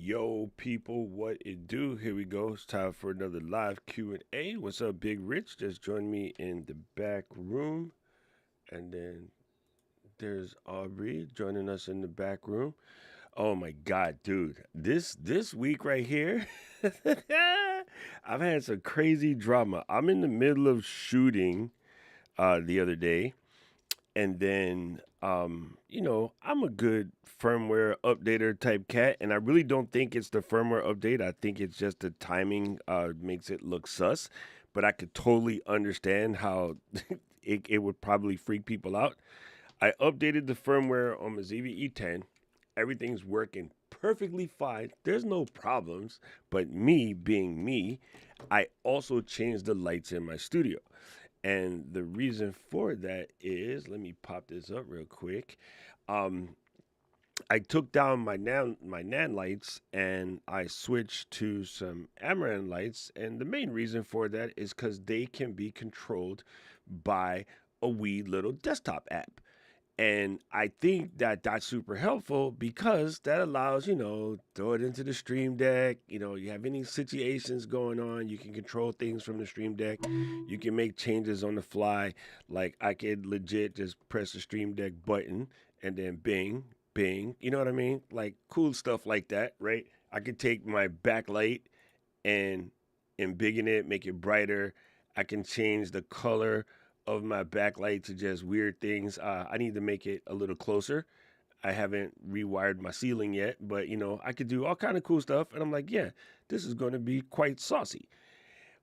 Yo, people, what it do? Here we go. It's time for another live Q&A. What's up, Big Rich? Just joined me in the back room. And then there's Aubrey joining us in the back room. Oh my God, dude. This week right here, I've had some crazy drama. I'm in the middle of shooting the other day. And then I'm a good firmware updater type cat, and I really don't think it's the firmware update. I think it's just the timing makes it look sus, but I could totally understand how it would probably freak people out. I updated the firmware on my ZVE10. Everything's working perfectly fine. There's no problems, but me being me, I also changed the lights in my studio. And the reason for that is, let me pop this up real quick. Um, I took down my Nan lights and I switched to some Amaran lights. And the main reason for that is because they can be controlled by a wee little desktop app. And I think that that's super helpful because that allows, throw it into the Stream Deck. You have any situations going on, you can control things from the Stream Deck. You can make changes on the fly. Like I could legit just press the Stream Deck button and then bing, bing. You know what I mean? Like cool stuff like that, right? I could take my backlight and embiggen it, make it brighter. I can change the color of my backlight to just weird things. I need to make it a little closer. I haven't rewired my ceiling yet, but I could do all kind of cool stuff. And I'm like, yeah, this is going to be quite saucy.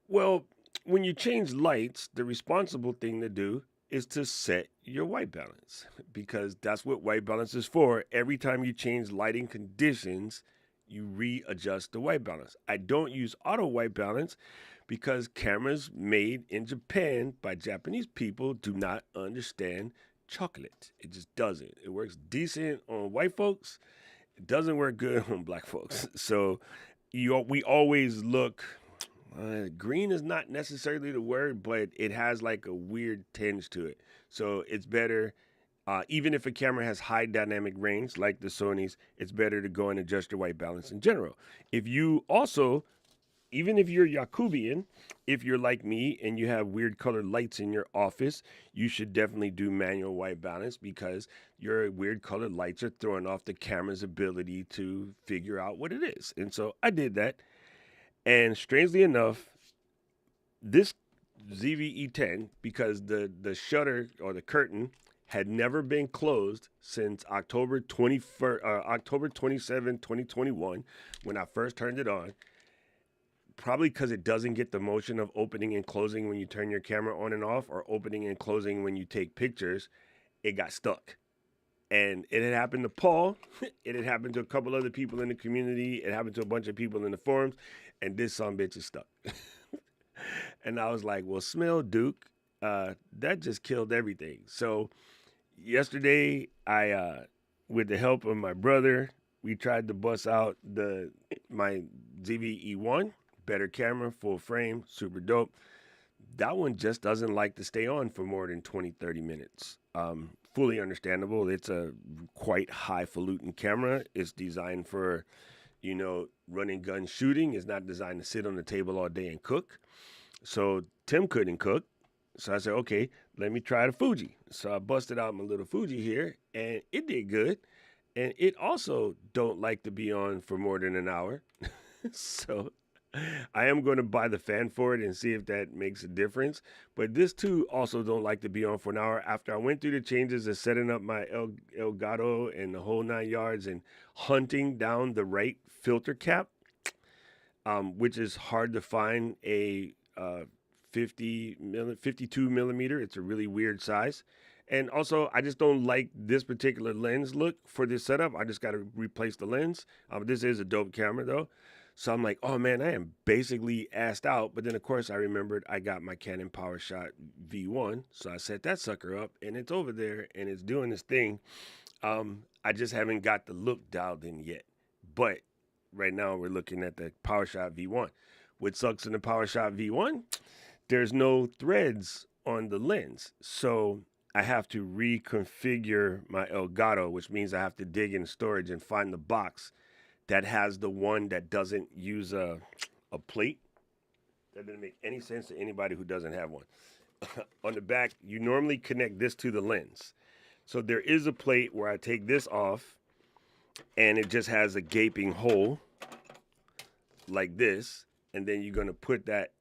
Well, when you change lights, the responsible thing to do is to set your white balance because that's what white balance is for. Every time you change lighting conditions, you readjust the white balance. I don't use auto white balance because cameras made in Japan by Japanese people do not understand chocolate. It just doesn't. It works decent on white folks. It doesn't work good on black folks. So we always look. Green is not necessarily the word, but it has like a weird tinge to it. So it's better, even if a camera has high dynamic range like the Sony's, it's better to go and adjust your white balance in general. If you also Even if you're Yakubian, if you're like me and you have weird colored lights in your office, you should definitely do manual white balance because your weird colored lights are throwing off the camera's ability to figure out what it is. And so I did that. And strangely enough, this ZVE10, because the shutter or the curtain had never been closed since October 27, 2021, when I first turned it on, probably because it doesn't get the motion of opening and closing when you turn your camera on and off or opening and closing when you take pictures, it got stuck. And it had happened to Paul. It had happened to a couple other people in the community. It happened to a bunch of people in the forums. And this son bitch is stuck. And I was like, well, smell Duke. That just killed everything. So yesterday, with the help of my brother, we tried to bust out my ZVE1, better camera, full frame, super dope. That one just doesn't like to stay on for more than 20, 30 minutes. Fully understandable. It's a quite highfalutin camera. It's designed for, running gun shooting. It's not designed to sit on the table all day and cook. So Tim couldn't cook. So I said, okay, let me try the Fuji. So I busted out my little Fuji here, and it did good. And it also don't like to be on for more than an hour. So I am going to buy the fan for it and see if that makes a difference. But this too also don't like to be on for an hour. After I went through the changes of setting up my Elgato and the whole 9 yards and hunting down the right filter cap, which is hard to find a 52 millimeter. It's a really weird size. And also, I just don't like this particular lens look for this setup. I just got to replace the lens. This is a dope camera though. So I'm like, oh man, I am basically assed out. But then, of course, I remembered I got my Canon PowerShot V1. So I set that sucker up and it's over there and it's doing this thing. I just haven't got the look dialed in yet. But right now, we're looking at the PowerShot V1. What sucks in the PowerShot V1? There's no threads on the lens. So I have to reconfigure my Elgato, which means I have to dig in storage and find the box that has the one that doesn't use a plate. That didn't make any sense to anybody who doesn't have one. On the back, you normally connect this to the lens. So there is a plate where I take this off and it just has a gaping hole like this. And then you're going to put that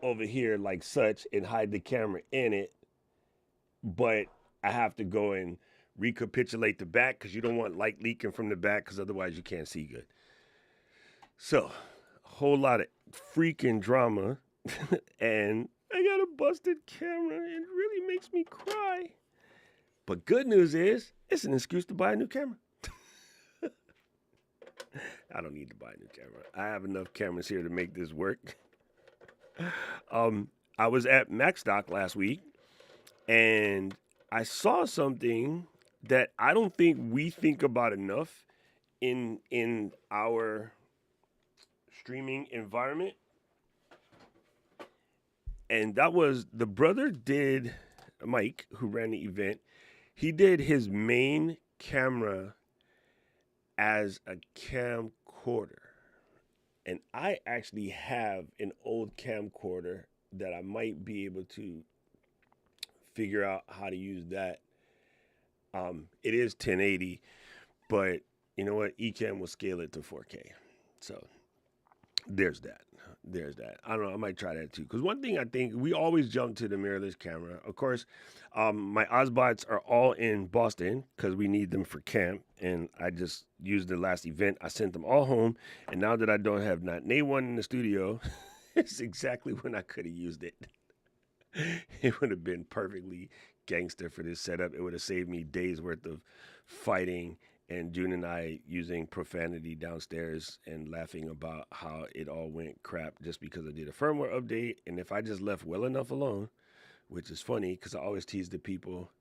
over here like such and hide the camera in it. But I have to go and recapitulate the back because you don't want light leaking from the back because otherwise you can't see good. So, a whole lot of freaking drama. And I got a busted camera. It really makes me cry. But good news is, it's an excuse to buy a new camera. I don't need to buy a new camera. I have enough cameras here to make this work. I was at MacStock last week, and I saw something that I don't think we think about enough in our streaming environment. And that was the brother did, Mike, who ran the event, he did his main camera as a camcorder. And I actually have an old camcorder that I might be able to figure out how to use that. It is 1080, but you know what? Ecamm will scale it to 4K. So there's that. I don't know. I might try that too. Because one thing I think we always jump to the mirrorless camera. Of course, my Osbots are all in Boston because we need them for camp. And I just used the last event. I sent them all home. And now that I don't have not one in the studio, it's exactly when I could have used it. It would have been perfectly gangster for this setup. It would have saved me days worth of fighting and June and I using profanity downstairs and laughing about how it all went crap just because I did a firmware update. And if I just left well enough alone, which is funny because I always tease the people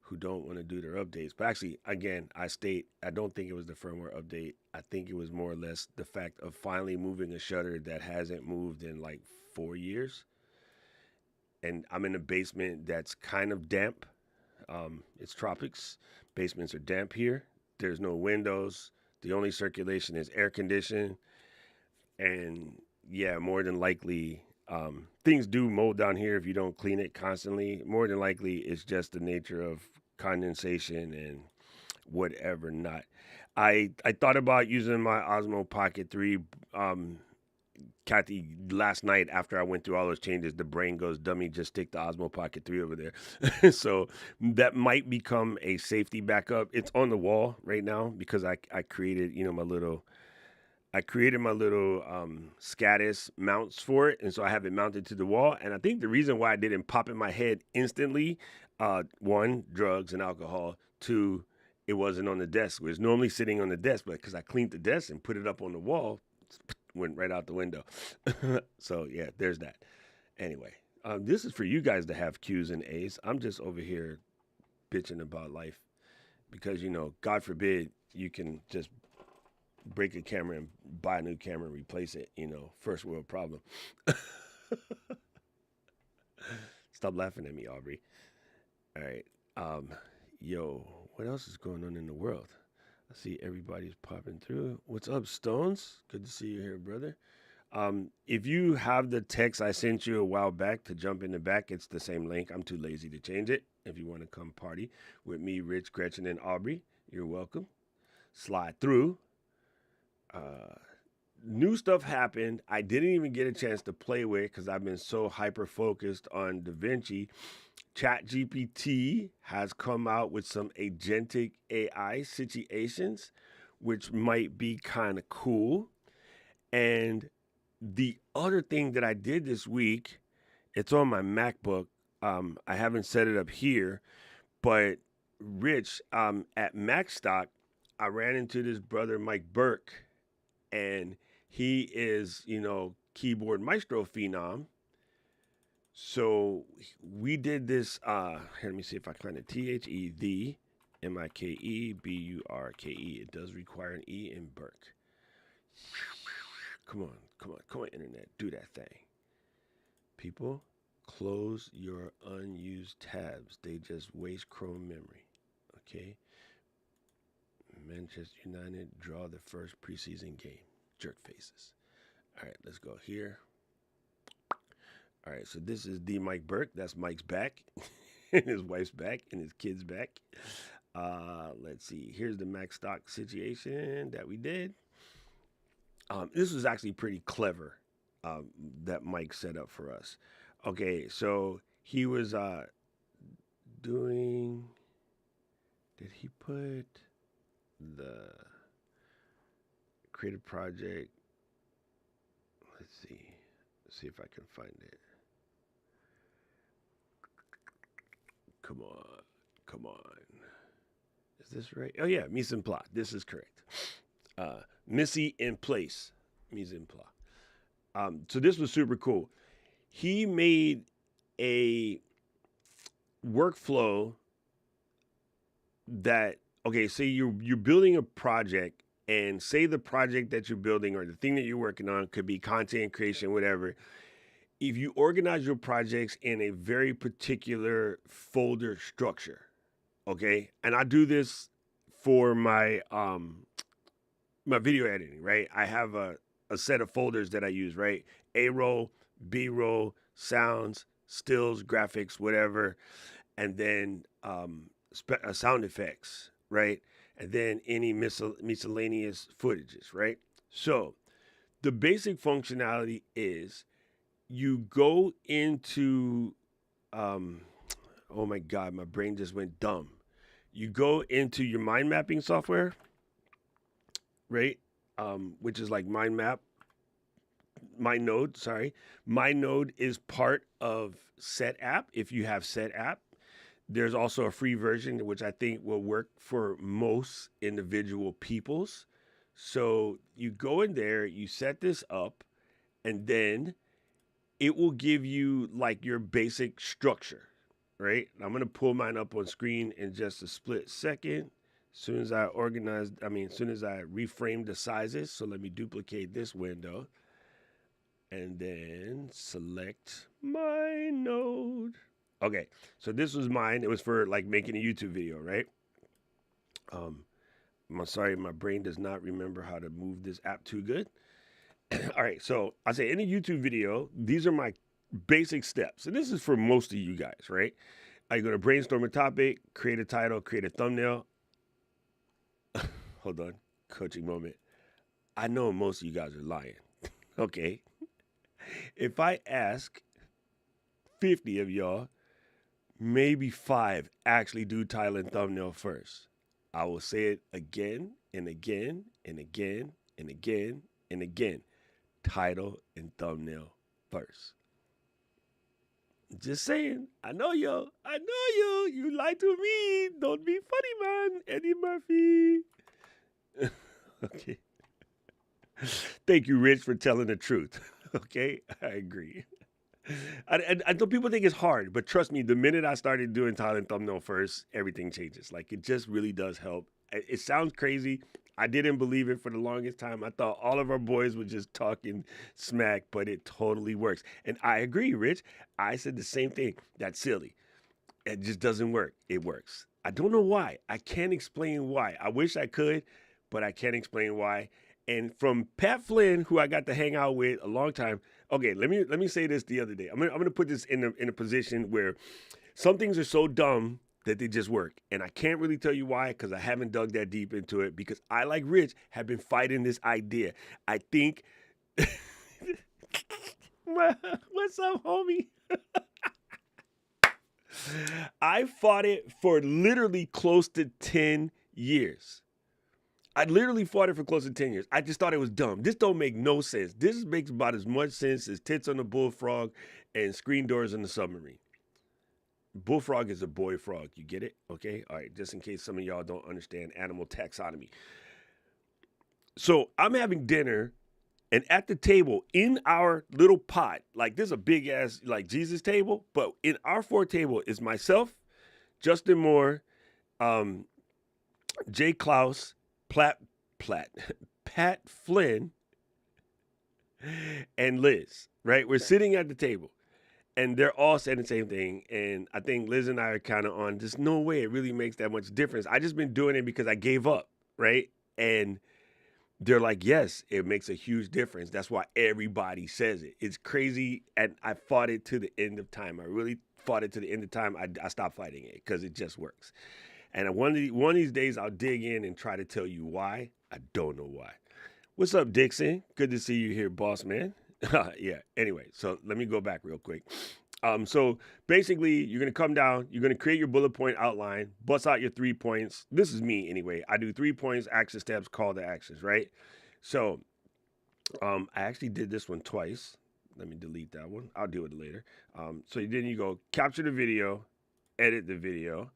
who don't want to do their updates. But actually, again, I state, I don't think it was the firmware update. I think it was more or less the fact of finally moving a shutter that hasn't moved in like 4 years. And I'm in a basement that's kind of damp. It's tropics. Basements are damp here. There's no windows. The only circulation is air conditioning. And yeah, more than likely, things do mold down here if you don't clean it constantly. More than likely, it's just the nature of condensation and whatever not. I thought about using my Osmo Pocket 3. Kathy, last night after I went through all those changes, the brain goes, dummy, just stick the Osmo Pocket 3 over there. So that might become a safety backup. It's on the wall right now because I created, my little Scatus mounts for it. And so I have it mounted to the wall. And I think the reason why I didn't pop in my head instantly, one, drugs and alcohol. Two, it wasn't on the desk. It was normally sitting on the desk, but because I cleaned the desk and put it up on the wall, went right out the window. So yeah, there's that. Anyway, this is for you guys to have Q's and A's. I'm just over here bitching about life because, God forbid you can just break a camera and buy a new camera and replace it, first world problem. Stop laughing at me, Aubrey. All right. Yo, what else is going on in the world? I see everybody's popping through. What's up, Stones? Good to see you here, brother. If you have the text I sent you a while back to jump in the back, it's the same link. I'm too lazy to change it. If you want to come party with me, Rich, Gretchen, and Aubrey, you're welcome. Slide through. New stuff happened. I didn't even get a chance to play with because I've been so hyper-focused on DaVinci. ChatGPT has come out with some agentic AI situations, which might be kind of cool. And the other thing that I did this week, it's on my MacBook. I haven't set it up here, but Rich, at MacStock, I ran into this brother, Mike Burke, and he is, keyboard maestro phenom. So we did this, here, let me see if I find it, THE, MikeBurke. It does require an E in Burke. Come on, internet, do that thing. People, close your unused tabs. They just waste Chrome memory, okay? Manchester United draw the first preseason game. Jerk faces. All right, let's go here. All right, so this is D. Mike Burke. That's Mike's back. And his wife's back and his kid's back. Let's see. Here's the Max Stock situation that we did. This was actually pretty clever that Mike set up for us. Okay, so he was doing. Did he put the creative project? Let's see. Let's see if I can find it. Come on. Come on. Is this right? Oh, yeah. Mise en place. This is correct. Missy in place. Mise en place. So this was super cool. He made a workflow that, okay, say you're building a project, and say the project that you're building or the thing that you're working on could be content creation, whatever. If you organize your projects in a very particular folder structure, okay, and I do this for my my video editing, right? I have a set of folders that I use, right? A roll, B roll, sounds, stills, graphics, whatever, and then sound effects, right? And then any miscellaneous footages, right? So the basic functionality is you go into, oh my God, my brain just went dumb. You go into your mind mapping software, right? Which is like MindNode, sorry. MindNode is part of Setapp if you have Setapp. There's also a free version, which I think will work for most individual peoples. So you go in there, you set this up, and then it will give you like your basic structure, right? I'm going to pull mine up on screen in just a split second. As soon as I reframe the sizes. So let me duplicate this window and then select MindNode. Okay, so this was mine. It was for like making a YouTube video, right? I'm sorry, my brain does not remember how to move this app too good. All right, so I say in a YouTube video, these are my basic steps. And this is for most of you guys, right? You're going to brainstorm a topic, create a title, create a thumbnail. Hold on, coaching moment. I know most of you guys are lying, okay? If I ask 50 of y'all, maybe 5 actually do title and thumbnail first. I will say it again and again and again and again and again. Title and thumbnail first. Just saying. I know you. I know you. You lie to me. Don't be funny, man. Eddie Murphy. Okay. Thank you, Rich, for telling the truth. Okay, I agree. I know people think it's hard, but trust me, the minute I started doing title and thumbnail first, everything changes. Like, it just really does help. It sounds crazy. I didn't believe it for the longest time. I thought all of our boys were just talking smack, but it totally works. And I agree, Rich. I said the same thing. That's silly. It just doesn't work. It works. I don't know why. I can't explain why. I wish I could, but I can't explain why. And from Pat Flynn, who I got to hang out with a long time. Okay, let me say this the other day. I'm gonna put this in a position where some things are so dumb that they just work. And I can't really tell you why, because I haven't dug that deep into it, because I, like Rich, have been fighting this idea. I think what's up, homie? I fought it for literally close to 10 years. I literally fought it for close to 10 years. I just thought it was dumb. This don't make no sense. This makes about as much sense as tits on the bullfrog and screen doors in the submarine. Bullfrog is a boy frog. You get it? Okay? All right. Just in case some of y'all don't understand animal taxonomy. So I'm having dinner, and at the table in our little pot, like this is a big ass like Jesus table, but in our 4 table is myself, Justin Moore, Jay Klaus, Pat Flynn, and Liz, right? We're sitting at the table, and they're all saying the same thing. And I think Liz and I are kind of on, there's no way it really makes that much difference. I just been doing it because I gave up. right? And they're like, yes, it makes a huge difference. That's why everybody says it. It's crazy. And I fought it to the end of time. I really fought it to the end of time. I stopped fighting it because it just works. And one of these days, I'll dig in and try to tell you why. I don't know why. What's up, Dixon? Good to see you here, boss man. Yeah. Anyway, so let me go back real quick. So basically, you're gonna come down. You're gonna create your bullet point outline. Bust out your 3 points. This is me anyway. I do 3 points, action steps, call to actions, right? So I actually did this one twice. Let me delete that one. I'll do it later. So then you go capture the video, edit the video,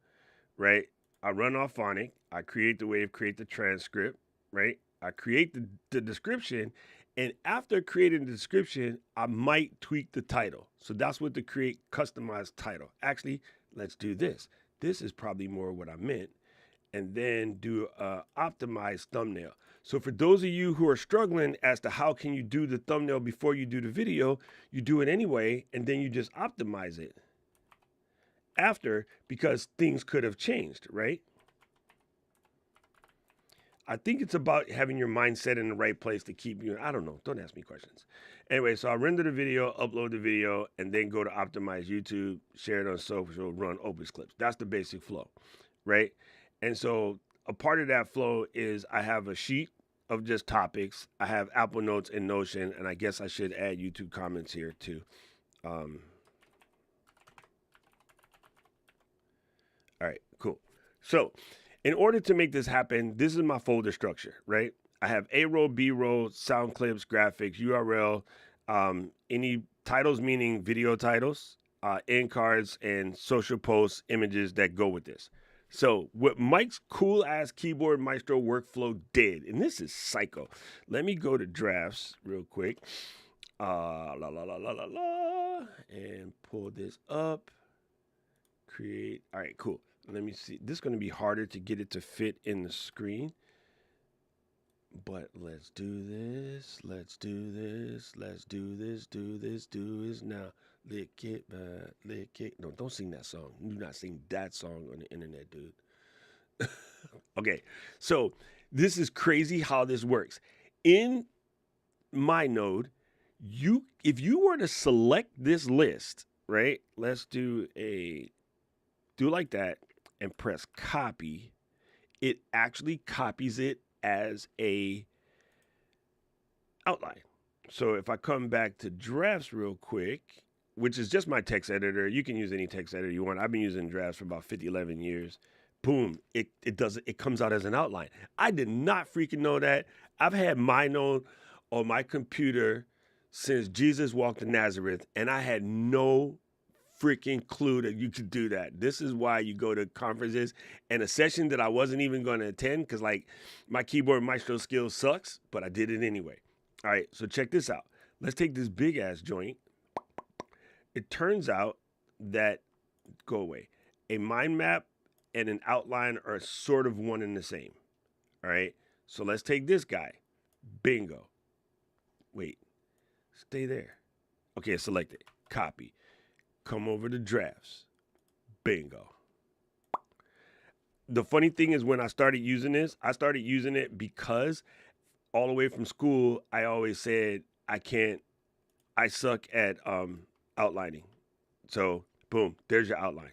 right? I run off Phonic. I create the wave, create the transcript, right? I create the description. And after creating the description, I might tweak the title. So that's what the create customized title. Actually, let's do this. This is probably more what I meant. And then do a optimized thumbnail. So for those of you who are struggling as to how can you do the thumbnail before you do the video, you do it anyway, and then you just optimize it after, because things could have changed, right? I think it's about having your mindset in the right place to keep you. I don't know. Don't ask me questions. Anyway, so I render the video, upload the video, and then go to optimize YouTube, share it on social, run Opus Clips. That's the basic flow, right? And so a part of that flow is I have a sheet of just topics. I have Apple Notes and Notion, and I guess I should add YouTube comments here too. All right, cool. So in order to make this happen, this is my folder structure, right? I have A roll, B roll, sound clips, graphics, URL, any titles, meaning video titles, end cards, and social posts, images that go with this. So what Mike's cool ass Keyboard Maestro workflow did, and this is psycho. Let me go to drafts real quick. And pull this up. Create. All right, cool. Let me see. This is going to be harder to get it to fit in the screen. But let's do this. Let's do this. Let's do this. Do this. Do this now. Lick it, lick it. No, don't sing that song. Do not sing that song on the internet, dude. Okay, so this is crazy how this works. In my node, if you were to select this list, right? Let's do like that and press copy. It actually copies it as a outline. So if I come back to drafts real quick, which is just my text editor, you can use any text editor you want. I've been using drafts for about 11 years. Boom, it comes out as an outline. I did not freaking know that. I've had my node on my computer since Jesus walked to Nazareth, and I had no freaking clue that you could do that. This is why you go to conferences and a session that I wasn't even going to attend because like my Keyboard Maestro skill sucks, but I did it anyway. All right, so check this out. Let's take this big ass joint. It turns out that, go away, a mind map and an outline are sort of one and the same. All right, so let's take this guy. Bingo. Wait, stay there. Okay, select it. Copy. Come over to drafts. Bingo. The funny thing is when I started using this, I started using it because all the way from school, I always said I suck at outlining. So boom, there's your outline,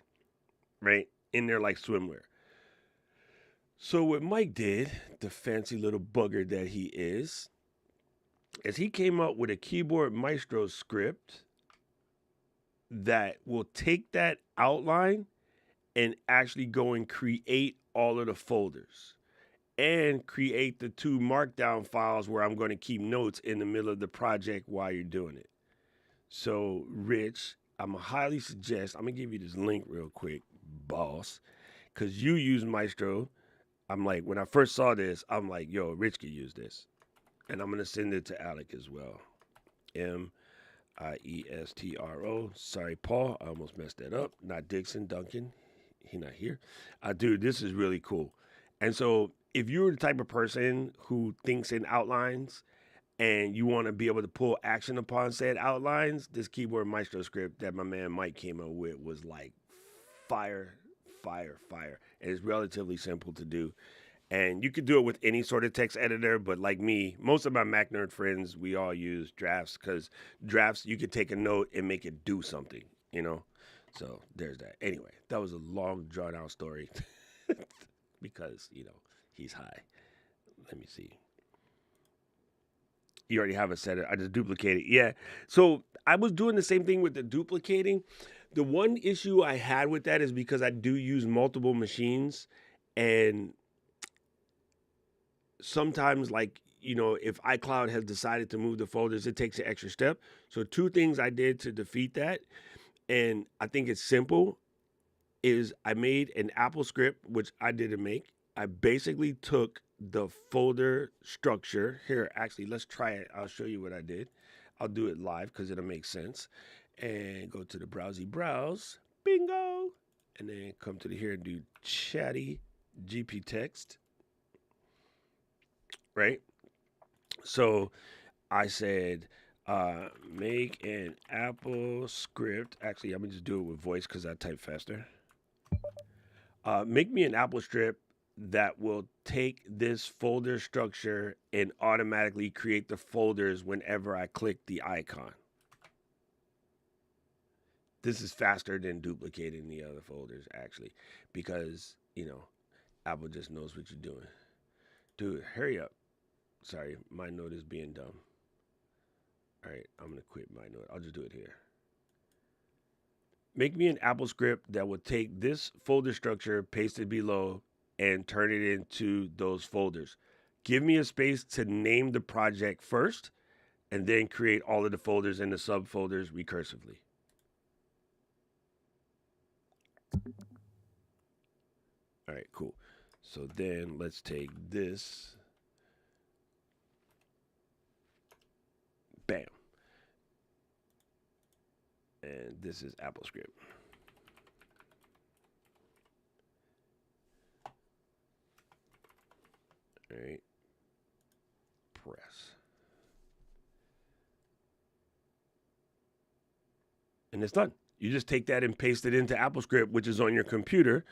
right? In there like swimwear. So what Mike did, the fancy little bugger that he is he came up with a Keyboard Maestro script that will take that outline and actually go and create all of the folders and create the 2 markdown files where I'm going to keep notes in the middle of the project while you're doing it. So, Rich, I'm going to highly suggest, I'm going to give you this link real quick, boss, because you use Maestro. I'm like, when I first saw this, I'm like, yo, Rich could use this. And I'm going to send it to Alec as well. Iestro. Sorry, Paul. I almost messed that up. Not Dixon, Duncan. He not here. Dude, this is really cool. And so if you're the type of person who thinks in outlines and you want to be able to pull action upon said outlines, this Keyboard Maestro script that my man Mike came up with was like fire. And it's relatively simple to do. And you could do it with any sort of text editor, but like me, most of my Mac nerd friends, we all use drafts because drafts, you could take a note and make it do something, you know? So there's that. Anyway, that was a long, drawn out story because, he's high. Let me see. You already have it set. I just duplicated. Yeah. So I was doing the same thing with the duplicating. The one issue I had with that is because I do use multiple machines, and sometimes, like, if iCloud has decided to move the folders, it takes an extra step. So two things I did to defeat that, and I think it's simple, is I made an Apple script, which I didn't make. I basically took the folder structure. Here, actually, let's try it. I'll show you what I did. I'll do it live because it'll make sense. And go to the browse. Bingo. And then come to here and do chatty GP text. Right? So I said, make an Apple script. Actually, I'm going to just do it with voice because I type faster. Make me an Apple script that will take this folder structure and automatically create the folders whenever I click the icon. This is faster than duplicating the other folders, actually, because, Apple just knows what you're doing. Dude, hurry up. Sorry, my note is being dumb. All right, I'm going to quit my note. I'll just do it here. Make me an Apple script that will take this folder structure pasted below and turn it into those folders. Give me a space to name the project first, and then create all of the folders and the subfolders recursively. All right, cool. So then let's take this. Bam. And this is AppleScript. All right. Press. And it's done. You just take that and paste it into AppleScript, which is on your computer.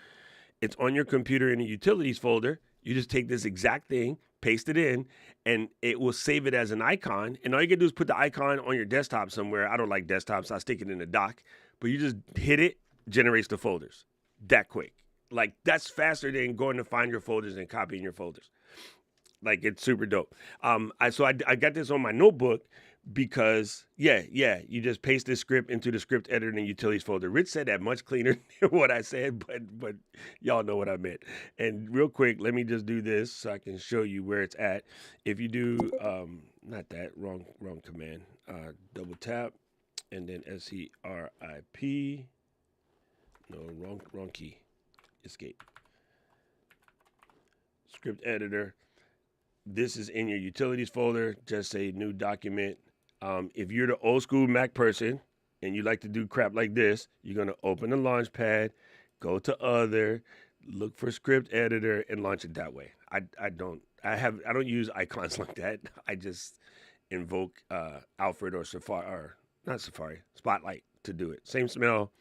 It's on your computer in a utilities folder. You just take this exact thing, paste it in, and it will save it as an icon. And all you can do is put the icon on your desktop somewhere. I don't like desktops, so I stick it in the dock. But you just hit it, generates the folders. That quick. Like, that's faster than going to find your folders and copying your folders. Like, it's super dope. I got this on my notebook because, you just paste this script into the script editor and utilities folder. Rich said that much cleaner than what I said, but y'all know what I meant. And real quick, let me just do this so I can show you where it's at. If you do, not that, wrong command, double tap, and then SCRIP, no, wrong key, escape. Script editor. This is in your utilities folder. Just say new document. If you're the old school Mac person and you like to do crap like this, you're going to open the Launchpad, go to other, look for script editor, and launch it that way. I don't use icons like that. I just invoke Alfred or Safari, or not Safari, Spotlight to do it. Same smell.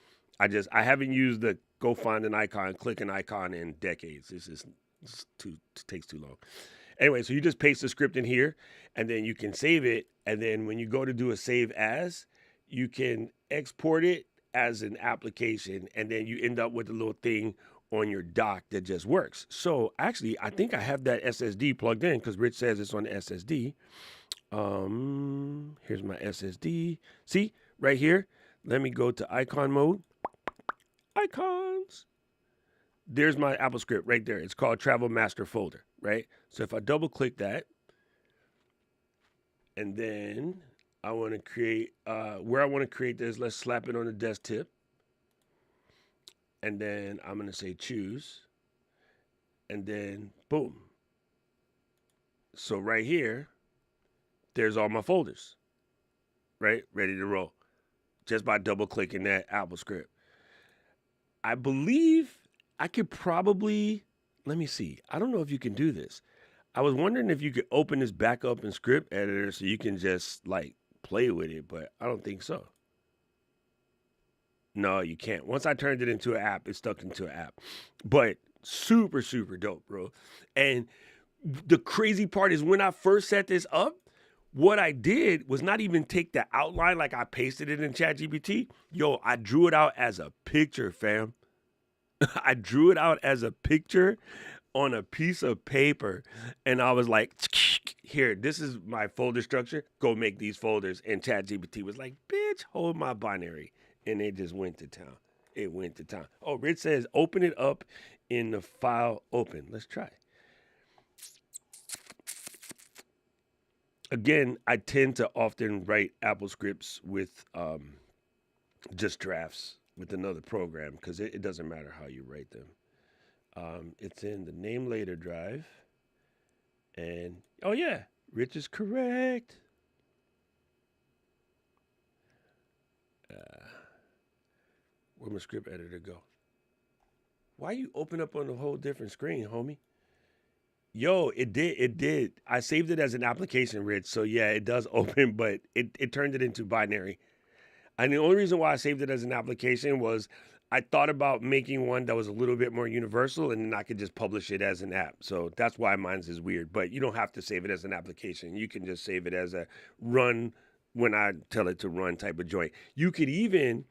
I haven't used the go find an icon, click an icon in decades. This is takes too long. Anyway, so you just paste the script in here, and then you can save it. And then when you go to do a save as, you can export it as an application, and then you end up with a little thing on your dock that just works. So actually, I think I have that SSD plugged in because Rich says it's on the SSD. Here's my SSD. See, right here. Let me go to icon mode. Icons. There's my Apple script right there. It's called Travel Master Folder, right? So if I double click that, and then I want to create, where I want to create this, let's slap it on the desk tip. And then I'm going to say choose. And then boom. So right here, there's all my folders, right? Ready to roll. Just by double clicking that Apple script. I believe I could probably, let me see. I don't know if you can do this. I was wondering if you could open this back up in script editor so you can just like play with it, but I don't think so. No, you can't. Once I turned it into an app, it's stuck into an app. But Super, super dope, bro. And the crazy part is when I first set this up, what I did was not even take the outline like I pasted it in ChatGPT. Yo, I drew it out as a picture, fam. I drew it out as a picture on a piece of paper, and I was like, here, this is my folder structure. Go make these folders. And ChatGPT was like, bitch, hold my binary. And it just went to town. It went to town. Oh, Rich says, open it up in the file open. Let's try. Again, I tend to often write Apple scripts with just drafts with another program because it doesn't matter how you write them. It's in the name later drive. And oh, yeah, Rich is correct. Where'd my script editor go? Why you open up on a whole different screen, homie? Yo, it did. It did. I saved it as an application, Rich. So yeah, it does open, but it turned it into binary. And the only reason why I saved it as an application was I thought about making one that was a little bit more universal and then I could just publish it as an app. So that's why mine's is weird. But you don't have to save it as an application. You can just save it as a run when I tell it to run type of joint. You could even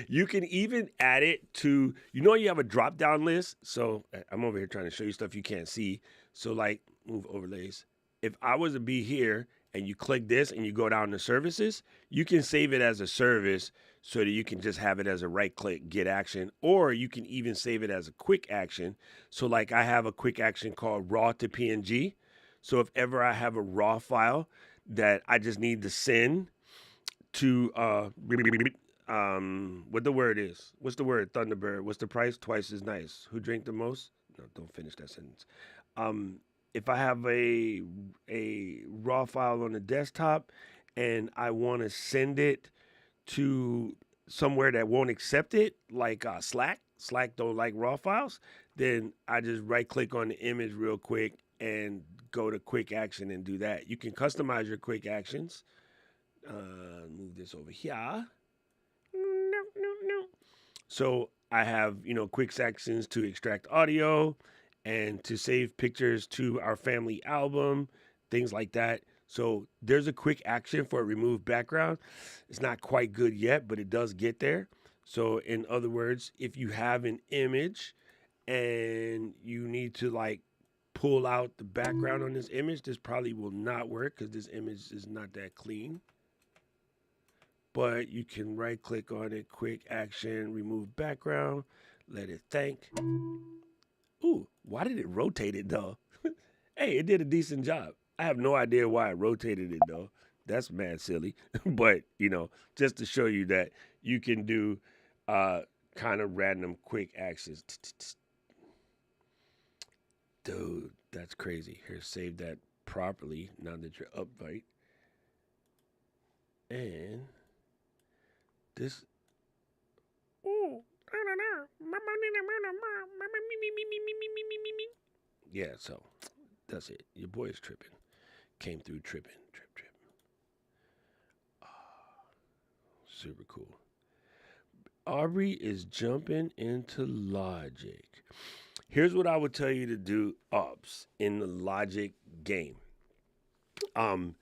you can even add it to, you have a drop down list. So I'm over here trying to show you stuff you can't see. So like move overlays. If I was to be here and you click this and you go down to services, you can save it as a service so that you can just have it as a right click, get action, or you can even save it as a quick action. So like I have a quick action called raw to PNG. So if ever I have a raw file that I just need to send to what the word is? What's the word? Thunderbird. What's the price? Twice as nice. Who drank the most? No, don't finish that sentence. If I have a raw file on the desktop and I want to send it to somewhere that won't accept it, like Slack. Slack don't like raw files. Then I just right click on the image real quick and go to quick action and do that. You can customize your quick actions. Move this over here. No. So I have, quick actions to extract audio and to save pictures to our family album, things like that. So there's a quick action for a remove background. It's not quite good yet, but it does get there. So in other words, if you have an image and you need to like pull out the background on this image, this probably will not work because this image is not that clean. But you can right click on it, quick action, remove background, let it think. Ooh, why did it rotate it though? Hey, it did a decent job. I have no idea why it rotated it though. That's mad silly. But, just to show you that you can do kind of random quick actions. Dude, that's crazy. Here, save that properly now that you're upright. And this. Yeah, so that's it. Your boy is tripping. Came through tripping. Trip. Super cool. Aubrey is jumping into Logic. Here's what I would tell you to do, Ops, in the Logic game. I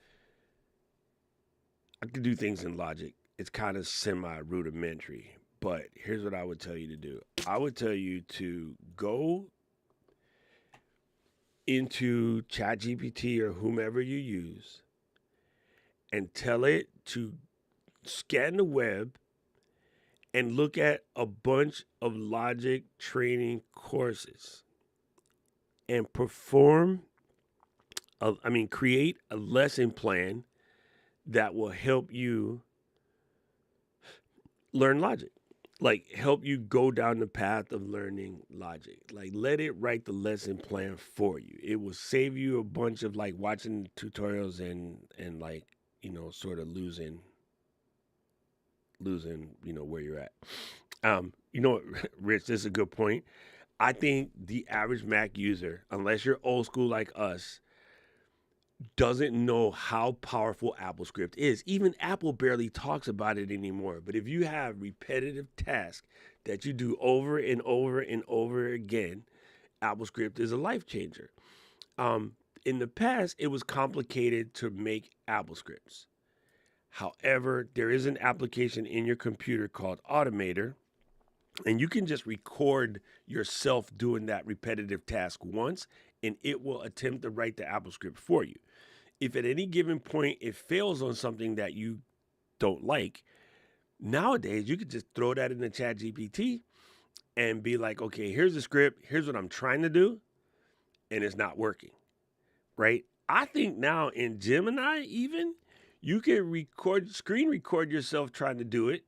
can do things in Logic. It's kind of semi-rudimentary, but here's what I would tell you to do. I would tell you to go into ChatGPT or whomever you use and tell it to scan the web and look at a bunch of Logic training courses and create a lesson plan that will help you learn Logic. Like, help you go down the path of learning Logic. Like, let it write the lesson plan for you. It will save you a bunch of, like, watching tutorials and like, sort of losing, where you're at. Rich, this is a good point. I think the average Mac user, unless you're old school like us, doesn't know how powerful AppleScript is. Even Apple barely talks about it anymore. But if you have repetitive tasks that you do over and over and over again, AppleScript is a life changer. In the past, it was complicated to make AppleScripts. However, there is an application in your computer called Automator, and you can just record yourself doing that repetitive task once, and it will attempt to write the AppleScript for you. If at any given point it fails on something that you don't like, nowadays you could just throw that in the chat GPT and be like, okay, here's the script, here's what I'm trying to do, and it's not working, right? I think now in Gemini, even you can screen record yourself trying to do it,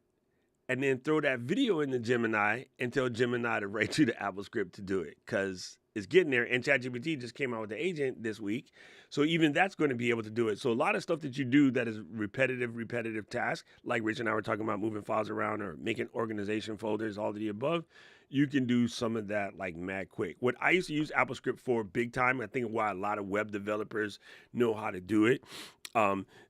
and then throw that video in the Gemini and tell Gemini to write you the AppleScript to do it, because it's getting there. And ChatGPT just came out with the agent this week, so even that's going to be able to do it. So a lot of stuff that you do that is repetitive tasks, like Rich and I were talking about, moving files around or making organization folders, all of the above, you can do some of that like mad quick. What I used to use AppleScript for big time, I think why a lot of web developers know how to do it.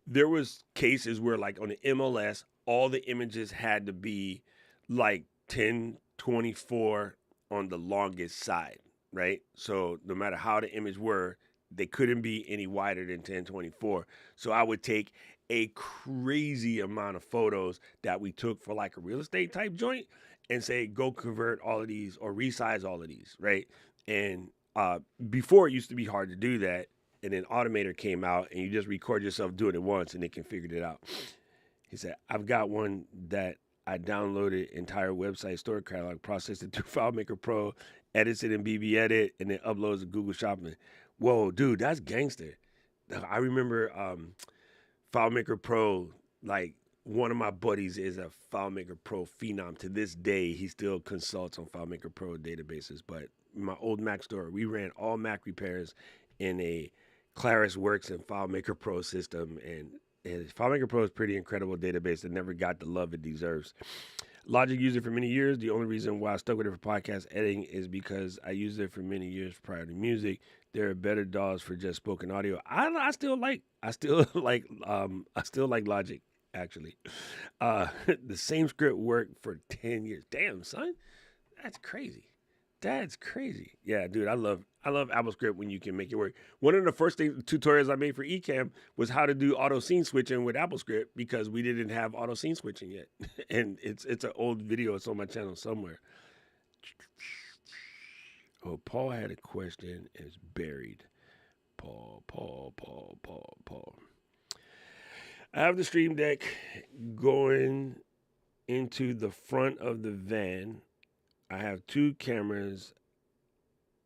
There was cases where, like on the MLS, all the images had to be like 1024 on the longest side, right? So no matter how the image were, they couldn't be any wider than 1024. So I would take a crazy amount of photos that we took for like a real estate type joint and say, go convert all of these or resize all of these, right? And before it used to be hard to do that. And then Automator came out and you just record yourself doing it once and it can figure it out. He said, I've got one that I downloaded entire website store catalog, processed it through FileMaker Pro, edits it in BB Edit, and then uploads to Google Shopping. Whoa, dude, that's gangster. I remember FileMaker Pro, like one of my buddies is a FileMaker Pro phenom. To this day, he still consults on FileMaker Pro databases. But my old Mac store, we ran all Mac repairs in a ClarisWorks and FileMaker Pro system, and FileMaker Pro is a pretty incredible database that never got the love it deserves. Logic used it for many years. The only reason why I stuck with it for podcast editing is because I used it for many years prior to music. There are better DAWs for just spoken audio. I still like Logic, actually. The same script worked for 10 years. Damn, son. That's crazy. That's crazy. Yeah, dude, I love AppleScript when you can make it work. One of the first tutorials I made for Ecamm was how to do auto scene switching with AppleScript, because we didn't have auto scene switching yet. And it's an old video. It's on my channel somewhere. Oh, Paul had a question. It's buried. Paul. I have the Stream Deck going into the front of the van. I have 2 cameras.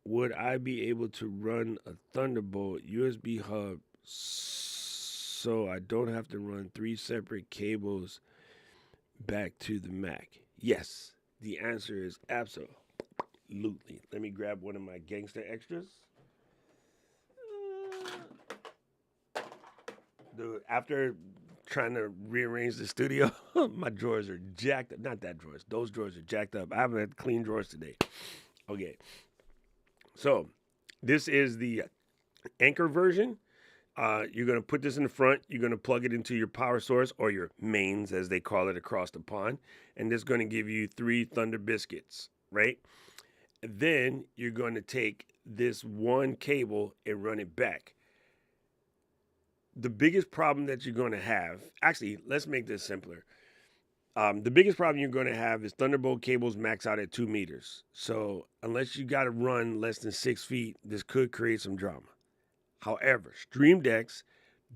Would I be able to run a Thunderbolt USB hub so I don't have to run 3 separate cables back to the Mac? Yes, the answer is absolutely. Let me grab one of my gangster extras. Dude, after trying to rearrange the studio, my drawers are jacked up. Not that drawers. Those drawers are jacked up. I haven't had clean drawers today. Okay. So this is the Anker version. You're going to put this in the front. You're going to plug it into your power source, or your mains, as they call it across the pond. And this is going to give you 3 Thunder Biscuits, right? Then you're going to take this one cable and run it back. The biggest problem that you're going to have, actually, let's make this simpler. The biggest problem you're going to have is Thunderbolt cables max out at 2 meters. So unless you got to run less than 6 feet, this could create some drama. However, Stream Decks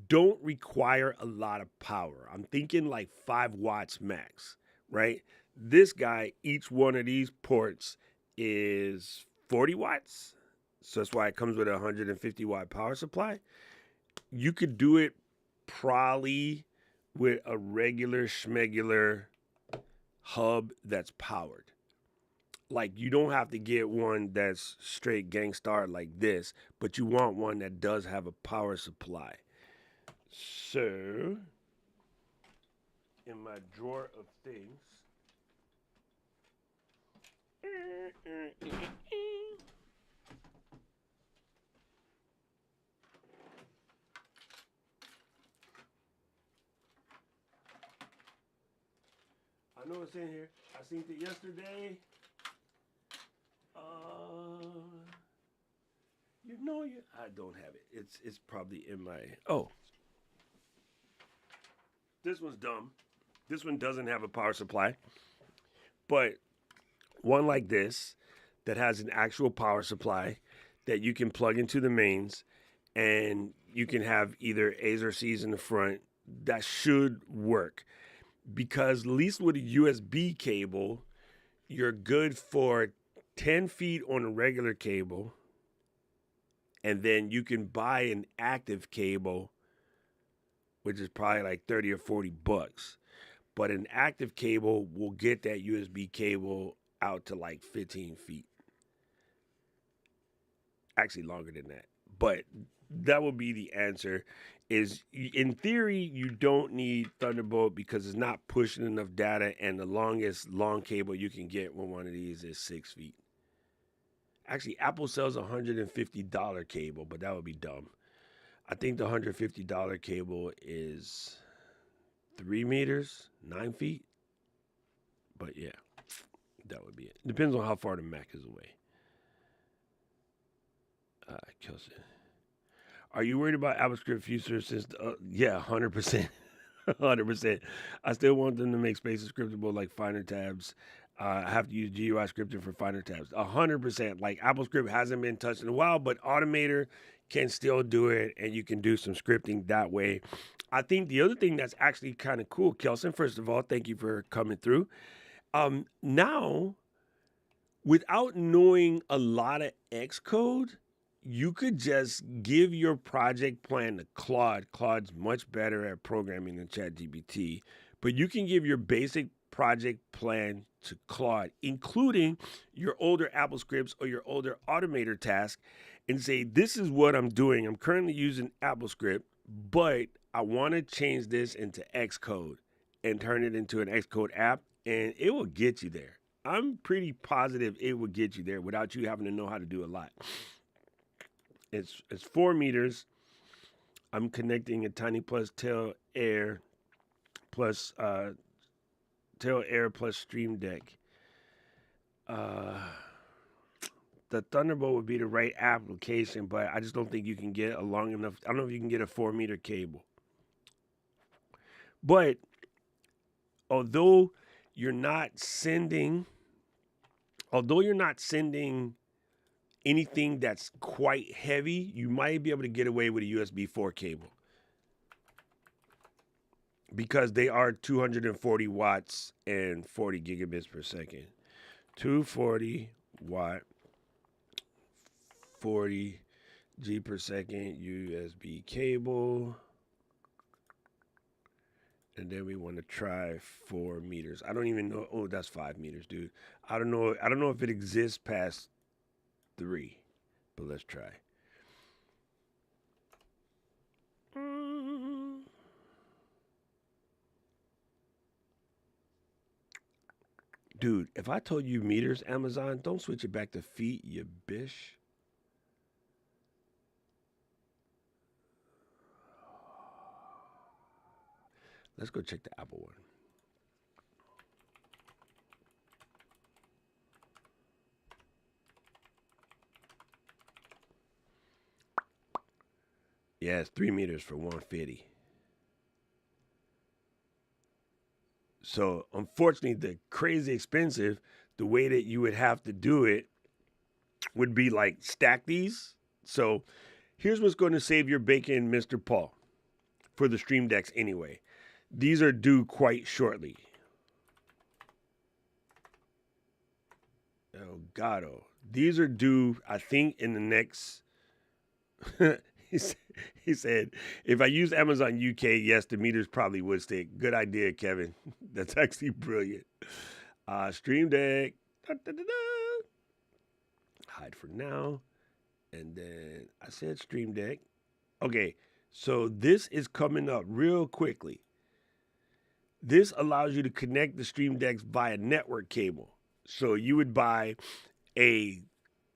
don't require a lot of power. I'm thinking like 5 watts max, right? This guy, each one of these ports is 40 watts. So that's why it comes with a 150 watt power supply. You could do it probably with a regular schmegular hub that's powered. Like, you don't have to get one that's straight gangstar like this, but you want one that does have a power supply. So, in my drawer of things, I know it's in here. I seen it yesterday. I don't have it. It's probably in my. Oh, this one's dumb. This one doesn't have a power supply, but one like this that has an actual power supply that you can plug into the mains, and you can have either A's or C's in the front. That should work because at least with a USB cable, you're good for 10 feet on a regular cable, and then you can buy an active cable, which is probably like 30 or 40 bucks. But an active cable will get that USB cable out to like 15 feet. Actually, longer than that. But that would be the answer. Is in theory, you don't need Thunderbolt because it's not pushing enough data, and the longest long cable you can get with one of these is 6 feet. Actually, Apple sells a $150 cable, but that would be dumb. I think the $150 cable is 3 meters, 9 feet. But yeah, that would be it. Depends on how far the Mac is away. Kelsey. Are you worried about AppleScript future since yeah, 100%. 100%. I still want them to make Spaces scriptable like Finder tabs. I have to use GUI scripting for Finder tabs. 100%. Like AppleScript hasn't been touched in a while, but Automator can still do it, and you can do some scripting that way. I think the other thing that's actually kind of cool, Kelson, first of all, thank you for coming through. Now, without knowing a lot of Xcode, you could just give your project plan to Claude. Claude's much better at programming than ChatGPT, but you can give your basic project plan to Claude, including your older AppleScripts or your older Automator task, and say, this is what I'm doing. I'm currently using AppleScript, but I want to change this into Xcode and turn it into an Xcode app, and it will get you there. I'm pretty positive it will get you there without you having to know how to do a lot. It's 4 meters. I'm connecting a Tiny Plus Tail Air plus Stream Deck. The Thunderbolt would be the right application, but I just don't think you can get a long enough. I don't know if you can get a 4 meter cable. But although you're not sending anything that's quite heavy, you might be able to get away with a USB 4 cable because they are 240 watts and 40 gigabits per second. 240 watt, 40 G per second USB cable. And then we want to try 4 meters. I don't even know. Oh, that's 5 meters, dude. I don't know if it exists past 3, but let's try. Dude, if I told you meters, Amazon, don't switch it back to feet, you bish. Let's go check the Apple one. Yeah, it's 3 meters for 150. So, unfortunately, the crazy expensive, the way that you would have to do it would be like stack these. So, here's what's going to save your bacon, Mr. Paul, for the Stream Decks anyway. These are due quite shortly. Oh, God. These are due, I think, in the next... He said, if I use Amazon UK, yes, the meters probably would stick. Good idea, Kevin. That's actually brilliant. Stream Deck. Da, da, da, da. Hide for now. And then I said Stream Deck. Okay, so this is coming up real quickly. This allows you to connect the Stream Decks via network cable. So you would buy a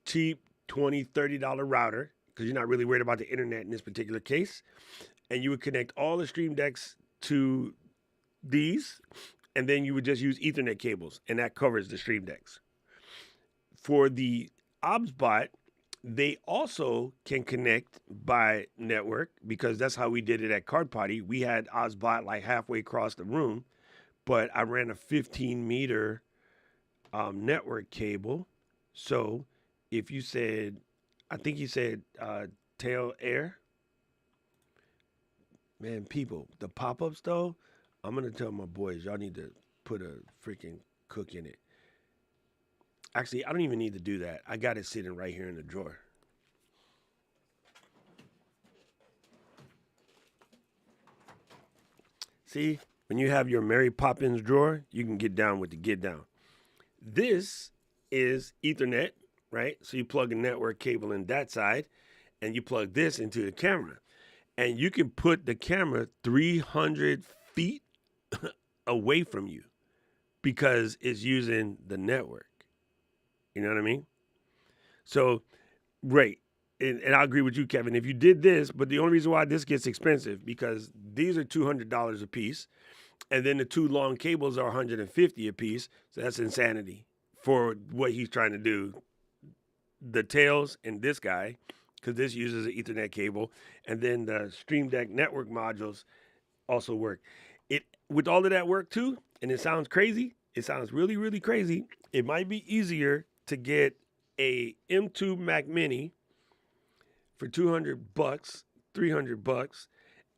cheap $20, $30 router, because you're not really worried about the internet in this particular case. And you would connect all the Stream Decks to these, and then you would just use Ethernet cables, and that covers the Stream Decks. For the OBSBot, they also can connect by network because that's how we did it at Card Party. We had OBSBot like halfway across the room, but I ran a 15-meter network cable. So if you said, I think you said tail air, man, people, the pop-ups though, I'm going to tell my boys, y'all need to put a freaking cook in it. Actually, I don't even need to do that. I got it sitting right here in the drawer. See, when you have your Mary Poppins drawer, you can get down with the get down. This is Ethernet, right? So you plug a network cable in that side, and you plug this into the camera. And you can put the camera 300 feet away from you because it's using the network. You know what I mean? So, right. And I agree with you, Kevin. If you did this, but the only reason why this gets expensive because these are $200 a piece, and then the two long cables are $150 a piece. So that's insanity for what he's trying to do. The tails and this guy, because this uses an Ethernet cable, and then the Stream Deck network modules also work. It with all of that work too, and it sounds crazy. It sounds really, really crazy. It might be easier to get a M2 Mac Mini for $200, $300,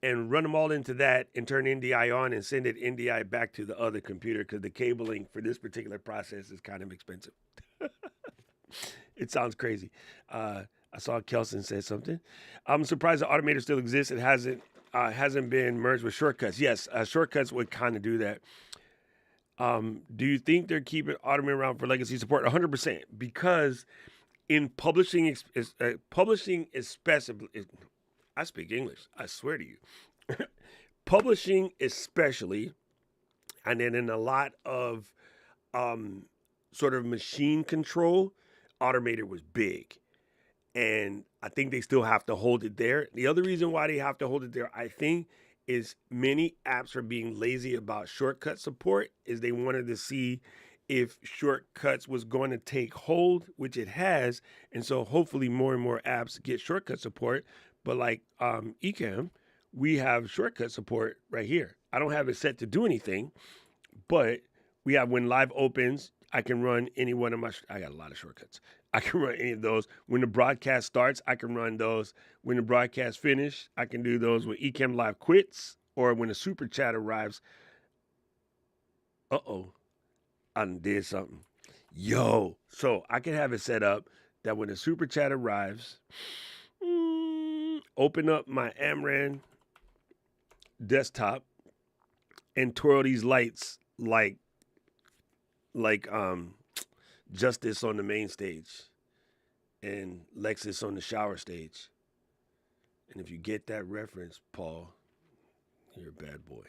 and run them all into that and turn NDI on and send it NDI back to the other computer because the cabling for this particular process is kind of expensive. It sounds crazy. I saw Kelson say something. I'm surprised the Automator still exists. It hasn't been merged with Shortcuts. Yes, Shortcuts would kind of do that. Do you think they're keeping Automator around for legacy support? 100%, because in publishing especially, I speak English, I swear to you. Publishing especially, and then in a lot of sort of machine control, Automator was big. And I think they still have to hold it there. The other reason why they have to hold it there, I think, is many apps are being lazy about shortcut support, is they wanted to see if shortcuts was going to take hold, which it has. And so hopefully more and more apps get shortcut support. But like Ecamm, we have shortcut support right here. I don't have it set to do anything, but we have when live opens, I can run any one of I got a lot of shortcuts. I can run any of those. When the broadcast starts, I can run those. When the broadcast finishes, I can do those. When Ecamm Live quits or when the super chat arrives. I did something. Yo. So I can have it set up that when the super chat arrives, open up my Amran desktop and twirl these lights like Justice on the main stage and Lexus on the shower stage. And if you get that reference, Paul, you're a bad boy.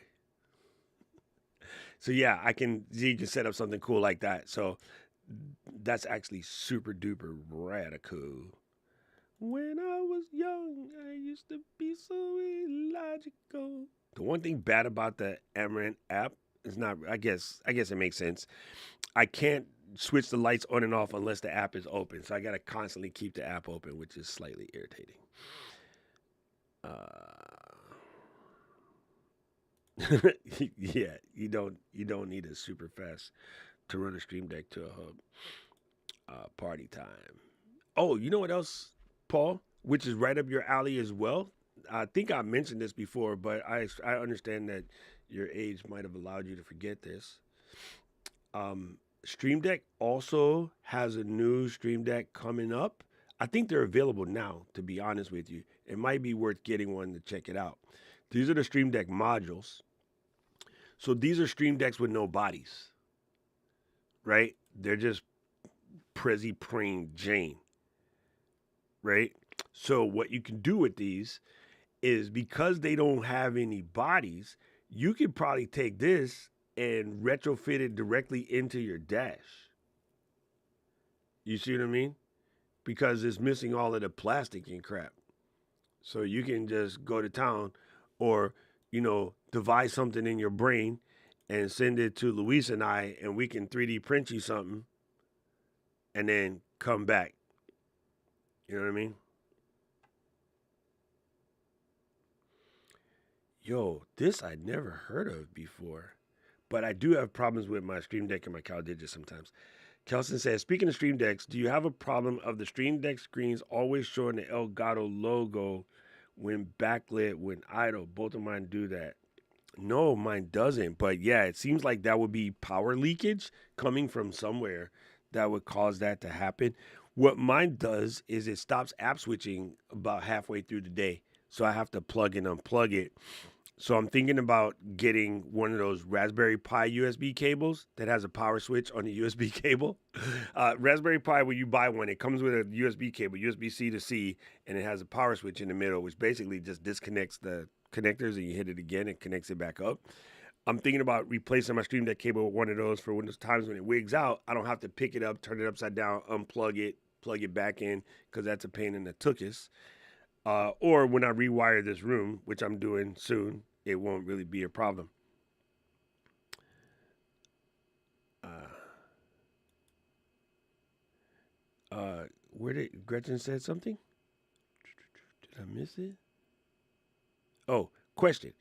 So yeah, you can set up something cool like that. So that's actually super duper radical. When I was young, I used to be so illogical. The one thing bad about the Amaranth app is not, I guess it makes sense. I can't switch the lights on and off unless the app is open. So I got to constantly keep the app open, which is slightly irritating. Yeah, you don't need a super fast to run a Stream Deck to a hub. Party time. Oh, you know what else, Paul? Which is right up your alley as well. I think I mentioned this before, but I understand that your age might have allowed you to forget this. Stream Deck also has a new Stream Deck coming up. I think they're available now, to be honest with you. It might be worth getting one to check it out. These are the Stream Deck modules. So these are Stream Decks with no bodies, right? They're just Prezi Preen Jane, right? So what you can do with these is because they don't have any bodies, you could probably take this and retrofit it directly into your dash. You see what I mean? Because it's missing all of the plastic and crap. So you can just go to town or, devise something in your brain and send it to Luis and I, and we can 3D print you something and then come back. You know what I mean? Yo, this I never heard of before. But I do have problems with my Stream Deck and my CalDigit sometimes. Kelson says, speaking of Stream Decks, do you have a problem of the Stream Deck screens always showing the Elgato logo when backlit, when idle? Both of mine do that. No, mine doesn't. But yeah, it seems like that would be power leakage coming from somewhere that would cause that to happen. What mine does is it stops app switching about halfway through the day. So I have to plug and unplug it. So I'm thinking about getting one of those Raspberry Pi USB cables that has a power switch on the USB cable. Raspberry Pi, when you buy one, it comes with a USB cable, USB-C to C, and it has a power switch in the middle, which basically just disconnects the connectors and you hit it again, it connects it back up. I'm thinking about replacing my Stream Deck cable with one of those for when there's times when it wigs out. I don't have to pick it up, turn it upside down, unplug it, plug it back in, because that's a pain in the tuchus. Or when I rewire this room, which I'm doing soon, it won't really be a problem. Where did Gretchen said something? Did I miss it? Oh, question.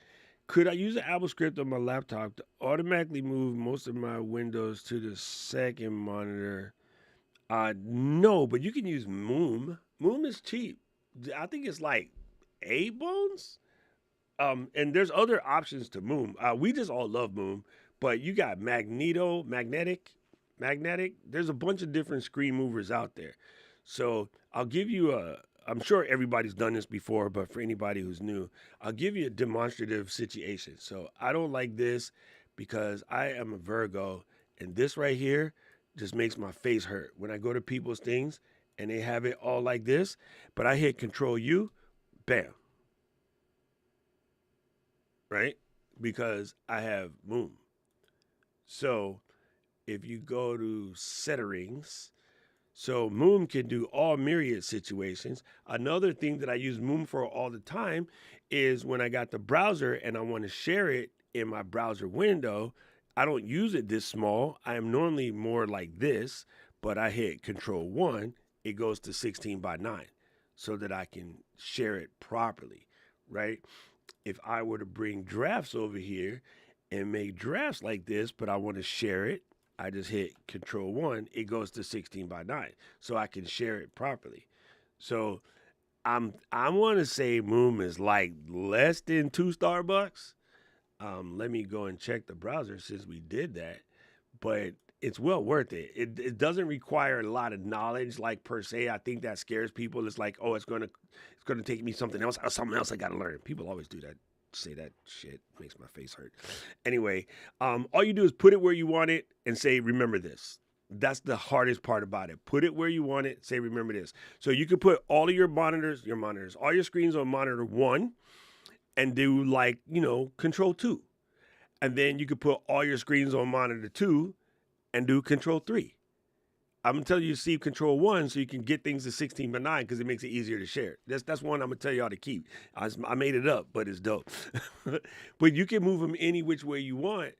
Could I use the Apple script on my laptop to automatically move most of my windows to the second monitor? No, but you can use Moom. Moom is cheap. I think it's like $8. And there's other options to Moom. We just all love Moom, but you got Magnetic. There's a bunch of different screen movers out there. So I'll give you I'm sure everybody's done this before, but for anybody who's new, I'll give you a demonstrative situation. So I don't like this because I am a Virgo, and this right here just makes my face hurt when I go to people's things and they have it all like this, but I hit Control U, bam. Right? Because I have Moom. So if you go to Setterings, so Moom can do all myriad situations. Another thing that I use Moom for all the time is when I got the browser and I want to share it in my browser window, I don't use it this small. I am normally more like this, but I hit Control 1, it goes to 16 by 9 so that I can share it properly, right? If I were to bring drafts over here and make drafts like this, but I want to share it, I just hit Control 1, it goes to 16 by 9 so I can share it properly. So I want to say Moom is like less than $2. Let me go and check the browser since we did that, but it's well worth it. It doesn't require a lot of knowledge, like per se. I think that scares people. It's like, oh, it's gonna take me something else I gotta learn. People always do that. Say that shit makes my face hurt. Anyway, all you do is put it where you want it and say, remember this. That's the hardest part about it. Put it where you want it. Say, remember this. So you could put all of your monitors, all your screens on monitor 1 and do like, Control 2. And then you could put all your screens on monitor 2 and do Control 3. I'm gonna tell you to see Control 1 so you can get things to 16 by 9 because it makes it easier to share. That's one I'm gonna tell y'all to keep. I made it up, but it's dope. But you can move them any which way you want.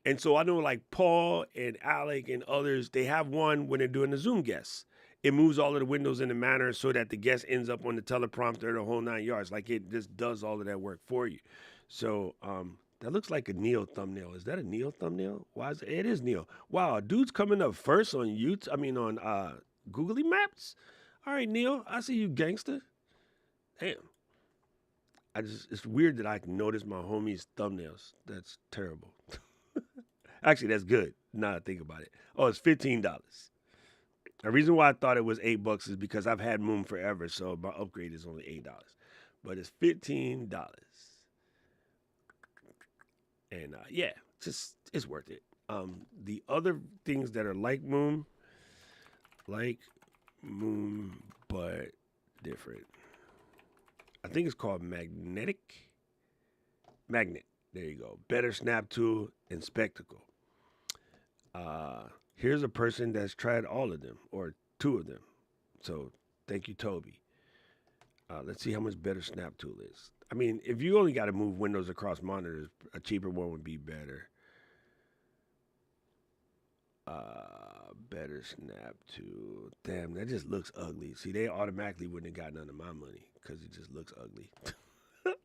And so I know like Paul and Alec and others, they have one when they're doing the Zoom guests. It moves all of the windows in a manner so that the guest ends up on the teleprompter the whole 9 yards. Like it just does all of that work for you. So that looks like a Neil thumbnail. Is that a Neil thumbnail? Why is it? It is Neil. Wow, dude's coming up first on YouTube. I mean on Googly Maps. All right, Neil, I see you, gangster. Damn. It's weird that I can notice my homies' thumbnails. That's terrible. Actually, that's good. Now I think about it. Oh, it's $15. The reason why I thought it was $8 is because I've had Moom forever, so my upgrade is only $8. But it's $15. And yeah, just it's worth it. The other things that are like Moom, but different. I think it's called Magnet. There you go. Better Snap Tool and Spectacle. Here's a person that's tried all of them or 2 of them. So thank you, Toby. Let's see how much better Snap Tool is. I mean, if you only got to move windows across monitors, a cheaper one would be better. Better snap to. Damn, that just looks ugly. See, they automatically wouldn't have got none of my money because it just looks ugly.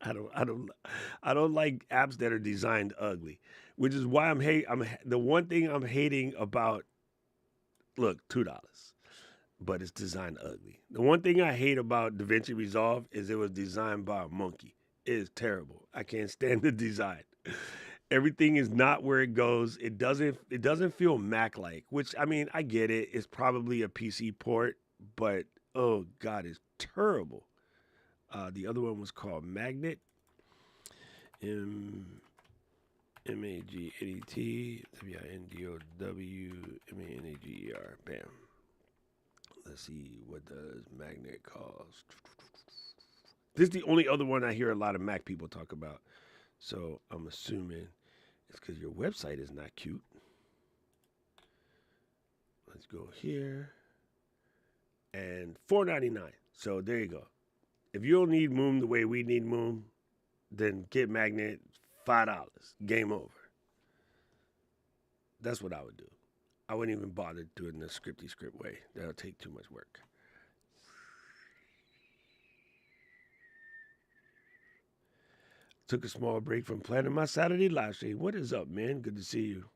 I don't like apps that are designed ugly, which is why the one thing I'm hating about. Look, $2, but it's designed ugly. The one thing I hate about DaVinci Resolve is it was designed by a monkey. It is terrible. I can't stand the design. Everything is not where it goes. It doesn't feel Mac like, which I mean, I get it. It's probably a PC port, but oh god, it's terrible. The other one was called Magnet. Magnet Window. Bam. Let's see, what does Magnet cost? This is the only other one I hear a lot of Mac people talk about. So I'm assuming it's because your website is not cute. Let's go here. And $4.99. So there you go. If you don't need Moom the way we need Moom, then get Magnet, $5. Game over. That's what I would do. I wouldn't even bother doing the scripty script way. That'll take too much work. Took a small break from planning my Saturday live stream. What is up, man? Good to see you.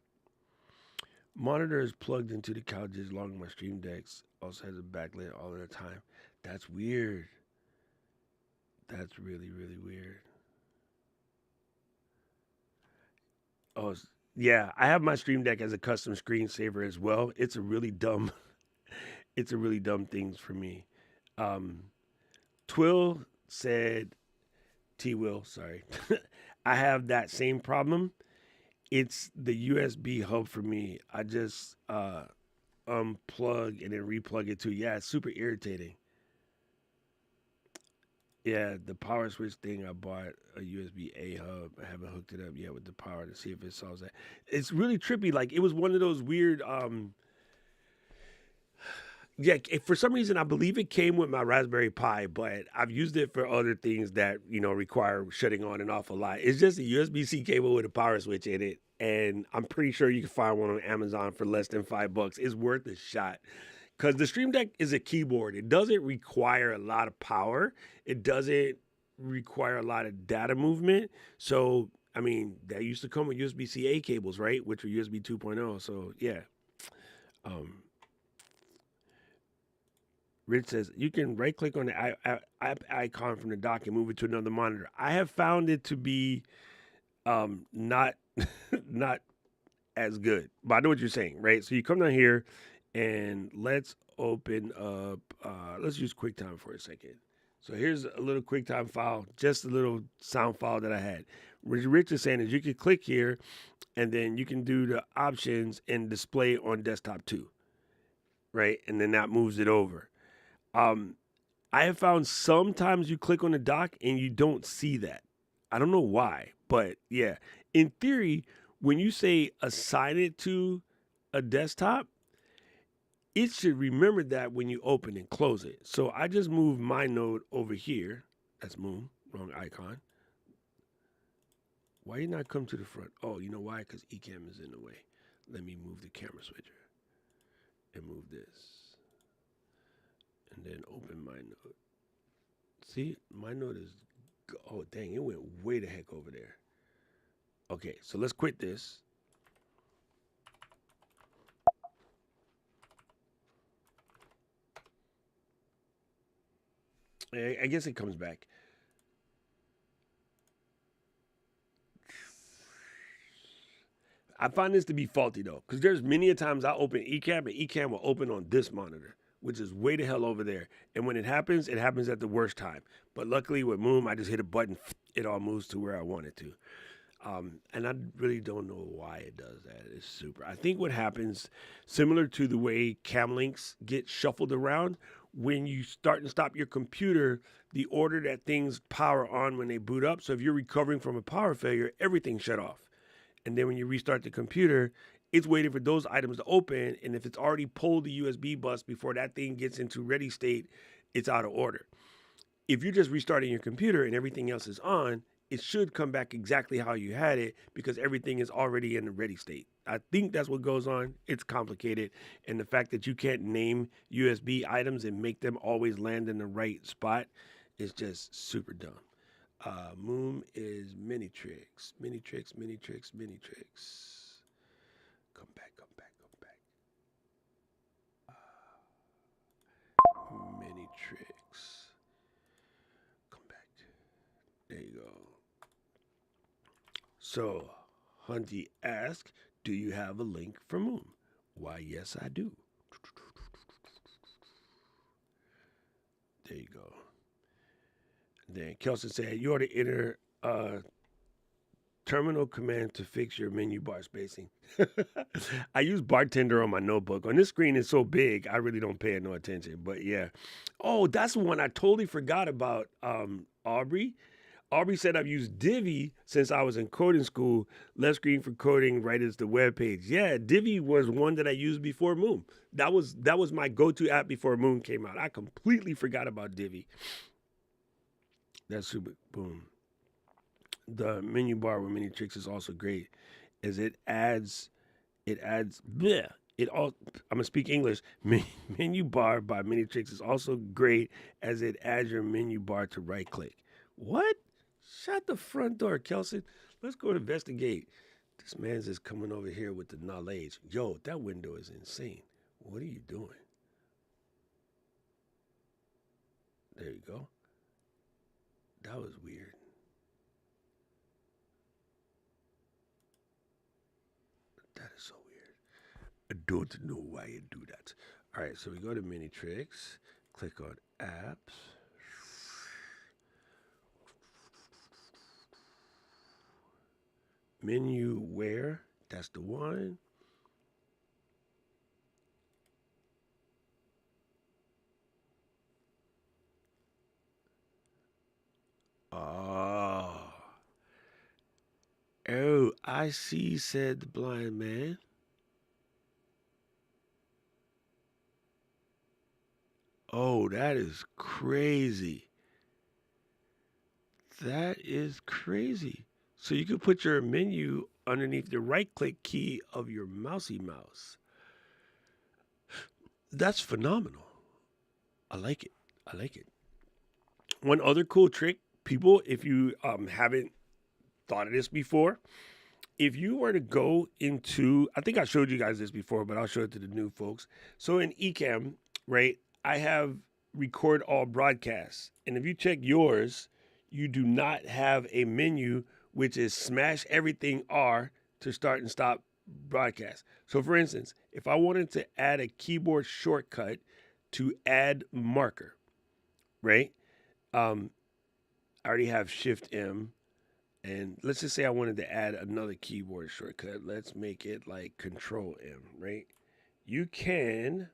Monitor is plugged into the couches along with my stream decks. Also has a backlit all the time. That's weird. That's really, really weird. Oh, yeah. I have my stream deck as a custom screensaver as well. It's a really dumb thing for me. Twill said, T-Will, sorry. I have that same problem. It's the USB hub for me. I just unplug and then replug it too. Yeah, it's super irritating. Yeah, the power switch thing, I bought a USB A hub. I haven't hooked it up yet with the power to see if it solves that. It's really trippy. Like, it was one of those weird yeah, for some reason, I believe it came with my Raspberry Pi, but I've used it for other things that, require shutting on and off a lot. It's just a USB-C cable with a power switch in it, and I'm pretty sure you can find one on Amazon for less than $5. It's worth a shot because the Stream Deck is a keyboard. It doesn't require a lot of power. It doesn't require a lot of data movement. So, I mean, that used to come with USB-C A cables, right? Which are USB 2.0. So, yeah. Rich says, you can right-click on the app icon from the dock and move it to another monitor. I have found it to be not not as good. But I know what you're saying, right? So you come down here, and let's open up, let's use QuickTime for a second. So here's a little QuickTime file, just a little sound file that I had. What Rich is saying is you can click here, and then you can do the options and display on desktop too, right? And then that moves it over. I have found sometimes you click on the dock and you don't see that. I don't know why, but yeah. In theory, when you say assign it to a desktop, it should remember that when you open and close it. So I just moved my node over here. That's Moon, wrong icon. Why you not come to the front? Oh, you know why? Because Ecamm is in the way. Let me move the camera switcher and move this. And then open my node. See, my node is, oh dang, it went way the heck over there. Okay, so let's quit this. I guess it comes back. I find this to be faulty though, because there's many a times I open Ecamm and Ecamm will open on this monitor, which is way the hell over there. And when it happens at the worst time. But luckily with Moom, I just hit a button, it all moves to where I want it to. And I really don't know why it does that. It's super. I think what happens, similar to the way cam links get shuffled around, when you start and stop your computer, the order that things power on when they boot up. So if you're recovering from a power failure, everything shut off. And then when you restart the computer, it's waiting for those items to open. And if it's already pulled the USB bus before that thing gets into ready state, it's out of order. If you're just restarting your computer and everything else is on, it should come back exactly how you had it because everything is already in the ready state. I think that's what goes on. It's complicated. And the fact that you can't name USB items and make them always land in the right spot is just super dumb. Moom is Minitrix. Minitrix, Minitrix, Minitrix. Come back, come back, come back. Minitrix. Come back. There you go. So, Hunty asks, do you have a link for Moom? Why, yes, I do. There you go. Then Kelson said, you ought to enter terminal command to fix your menu bar spacing. I use bartender on my notebook. On this screen, it's so big, I really don't pay no attention. But yeah. Oh, that's one I totally forgot about, Aubrey. Aubrey said I've used Divi since I was in coding school. Left screen for coding, right as the web page. Yeah, Divi was one that I used before Moom. That was my go-to app before Moom came out. I completely forgot about Divi. That's super boom. The menu bar with Minitrix is also great, as it adds bleh, it all. I'm gonna speak English. Menu bar by Minitrix is also great as it adds your menu bar to right click. What? Shut the front door, Kelson. Let's go investigate. This man's just coming over here with the knowledge. Yo, that window is insane. What are you doing? There you go. That was weird. That is so weird. I don't know why you do that. All right, so we go to Minitrix, click on apps. Menu where? That's the one. Oh. Oh, I see, said the blind man. Oh, that is crazy. That is crazy. So you could put your menu underneath the right click key of your mousy mouse. That's phenomenal. I like it. I like it. One other cool trick, people, if you haven't thought of this before, if you were to go into, I think I showed you guys this before, but I'll show it to the new folks. So in Ecamm, right, I have record all broadcasts. And if you check yours, you do not have a menu which is smash everything R to start and stop broadcast. So for instance, if I wanted to add a keyboard shortcut to add marker, right? I already have Shift M. And let's just say I wanted to add another keyboard shortcut. Let's make it like Control M, right? You can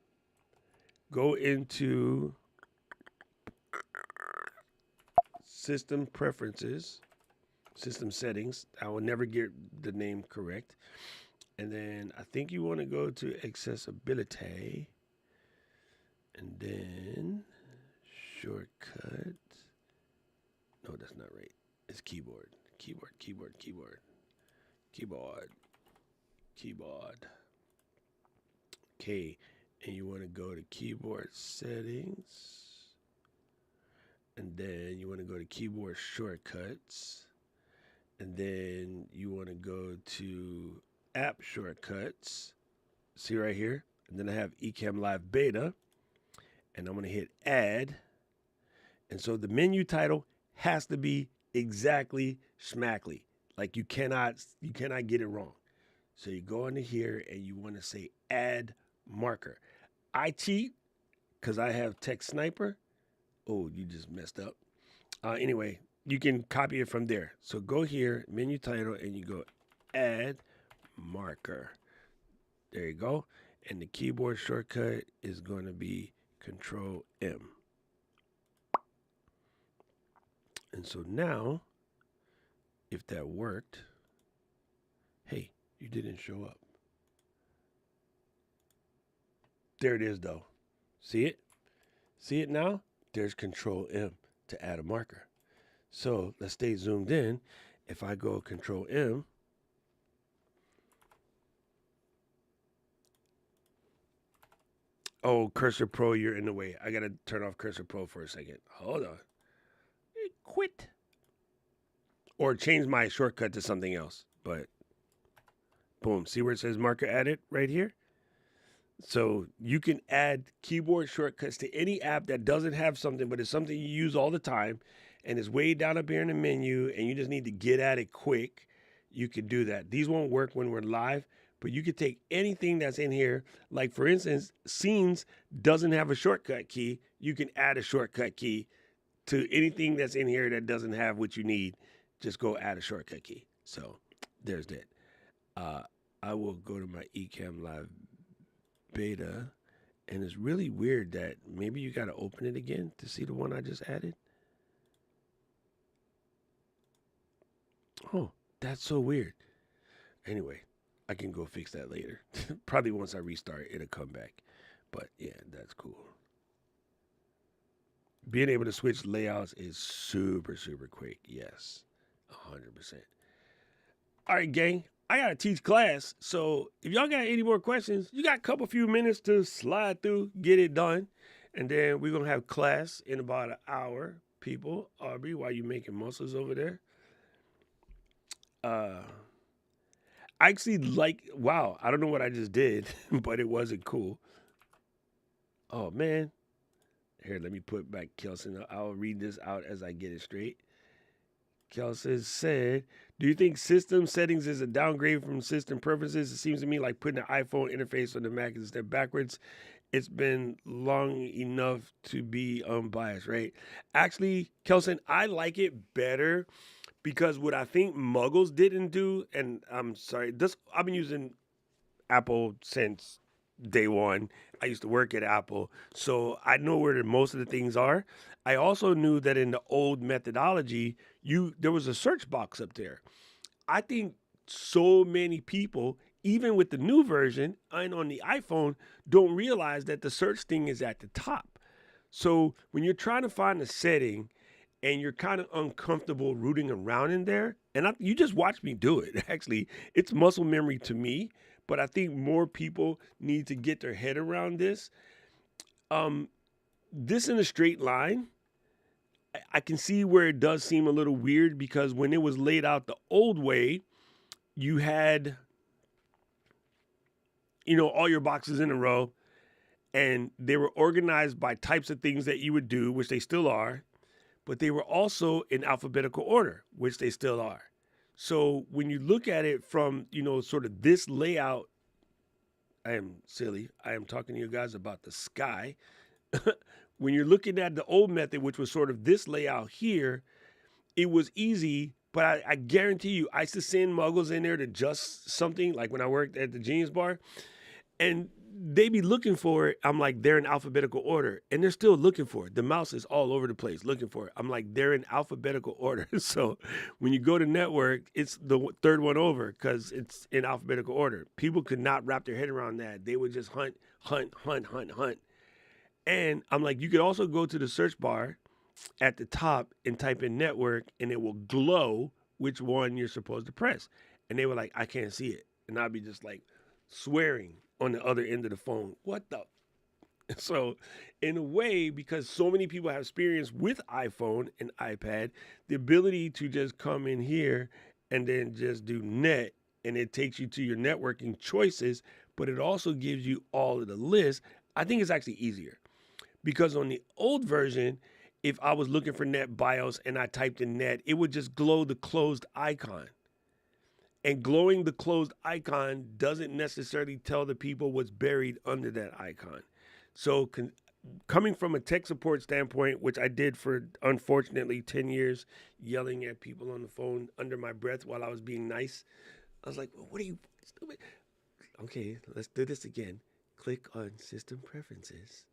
go into System Preferences, System Settings. I will never get the name correct. And then I think you want to go to Accessibility. And then Shortcut. No, that's not right. It's Keyboard. Keyboard. Okay, and you want to go to keyboard settings. And then you want to go to keyboard shortcuts. And then you want to go to app shortcuts. See right here? And then I have Ecamm Live Beta. And I'm going to hit add. And so the menu title has to be exactly schmackly. Like you cannot get it wrong. So you go into here and you want to say add marker. I cheat because I have Text Sniper. Oh, you just messed up. Anyway, you can copy it from there. So go here, menu title, and you go add marker. There you go. And the keyboard shortcut is going to be Control M. And so now, if that worked, hey, you didn't show up. There it is, though. See it? See it now? There's Control M to add a marker. So let's stay zoomed in. If I go Control M, oh, Cursor Pro, you're in the way. I gotta turn off Cursor Pro for a second. Hold on. Quit. Or change my shortcut to something else. But boom, see where it says marker added right here? So you can add keyboard shortcuts to any app that doesn't have something, but it's something you use all the time and it's way down up here in the menu and you just need to get at it quick. You can do that. These won't work when we're live, but you could take anything that's in here. Like for instance, Scenes doesn't have a shortcut key. You can add a shortcut key to anything that's in here that doesn't have what you need. Just go add a shortcut key. So there's that. I will go to my Ecamm Live beta, and it's really weird that maybe you got to open it again to see the one I just added. Oh, that's so weird. Anyway, I can go fix that later. Probably once I restart, it'll come back. But yeah, that's cool. Being able to switch layouts is super, super quick. Yes, 100%. All right, gang. I gotta teach class, so if y'all got any more questions, you got a couple few minutes to slide through, get it done, and then we're gonna have class in about an hour. People, Aubrey, while you making muscles over there? I actually like. Wow, I don't know what I just did, but it wasn't cool. Oh man, here, let me put back Kelson. I'll read this out as I get it straight. Kelson said, do you think system settings is a downgrade from system preferences? It seems to me like putting the iPhone interface on the Mac is a step backwards. It's been long enough to be unbiased, right? Actually, Kelson, I like it better because what I think Muggles didn't do, and I'm sorry, I've been using Apple since day one. I used to work at Apple, so I know where most of the things are. I also knew that in the old methodology, there was a search box up there. I think so many people, even with the new version and on the iPhone, don't realize that the search thing is at the top. So when you're trying to find a setting and you're kind of uncomfortable rooting around in there, and you just watch me do it. Actually, it's muscle memory to me, but I think more people need to get their head around this. This in a straight line, I can see where it does seem a little weird because when it was laid out the old way, you had, all your boxes in a row and they were organized by types of things that you would do, which they still are, but they were also in alphabetical order, which they still are. So when you look at it from, sort of this layout, I am silly. I am talking to you guys about the sky. When you're looking at the old method, which was sort of this layout here, it was easy, but I guarantee you, I used to send muggles in there to adjust something, like when I worked at the Genius Bar, and they be looking for it. I'm like, they're in alphabetical order, and they're still looking for it. The mouse is all over the place looking for it. I'm like, they're in alphabetical order. So when you go to network, it's the third one over because it's in alphabetical order. People could not wrap their head around that. They would just hunt. And I'm like, you could also go to the search bar at the top and type in network, and it will glow which one you're supposed to press. And they were like, I can't see it. And I'd be just like swearing on the other end of the phone. What the? So in a way, because so many people have experience with iPhone and iPad, the ability to just come in here and then just do net, and it takes you to your networking choices, but it also gives you all of the list. I think it's actually easier because on the old version, if I was looking for net BIOS and I typed in net, it would just glow the closed icon. And glowing the closed icon doesn't necessarily tell the people what's buried under that icon. So coming from a tech support standpoint, which I did for, unfortunately, 10 years, yelling at people on the phone under my breath while I was being nice, I was like, well, what are you stupid? Okay, let's do this again. Click on System Preferences.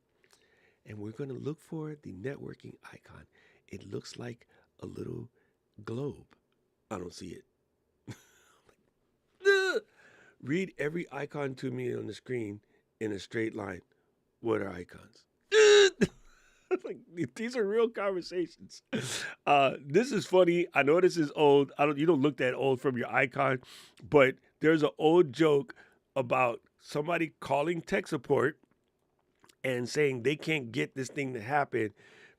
And we're going to look for the networking icon. It looks like a little globe. I don't see it. Read every icon to me on the screen in a straight line. What are icons? Like, these are real conversations. This is funny. I know this is old. You don't look that old from your icon, but there's an old joke about somebody calling tech support and saying they can't get this thing to happen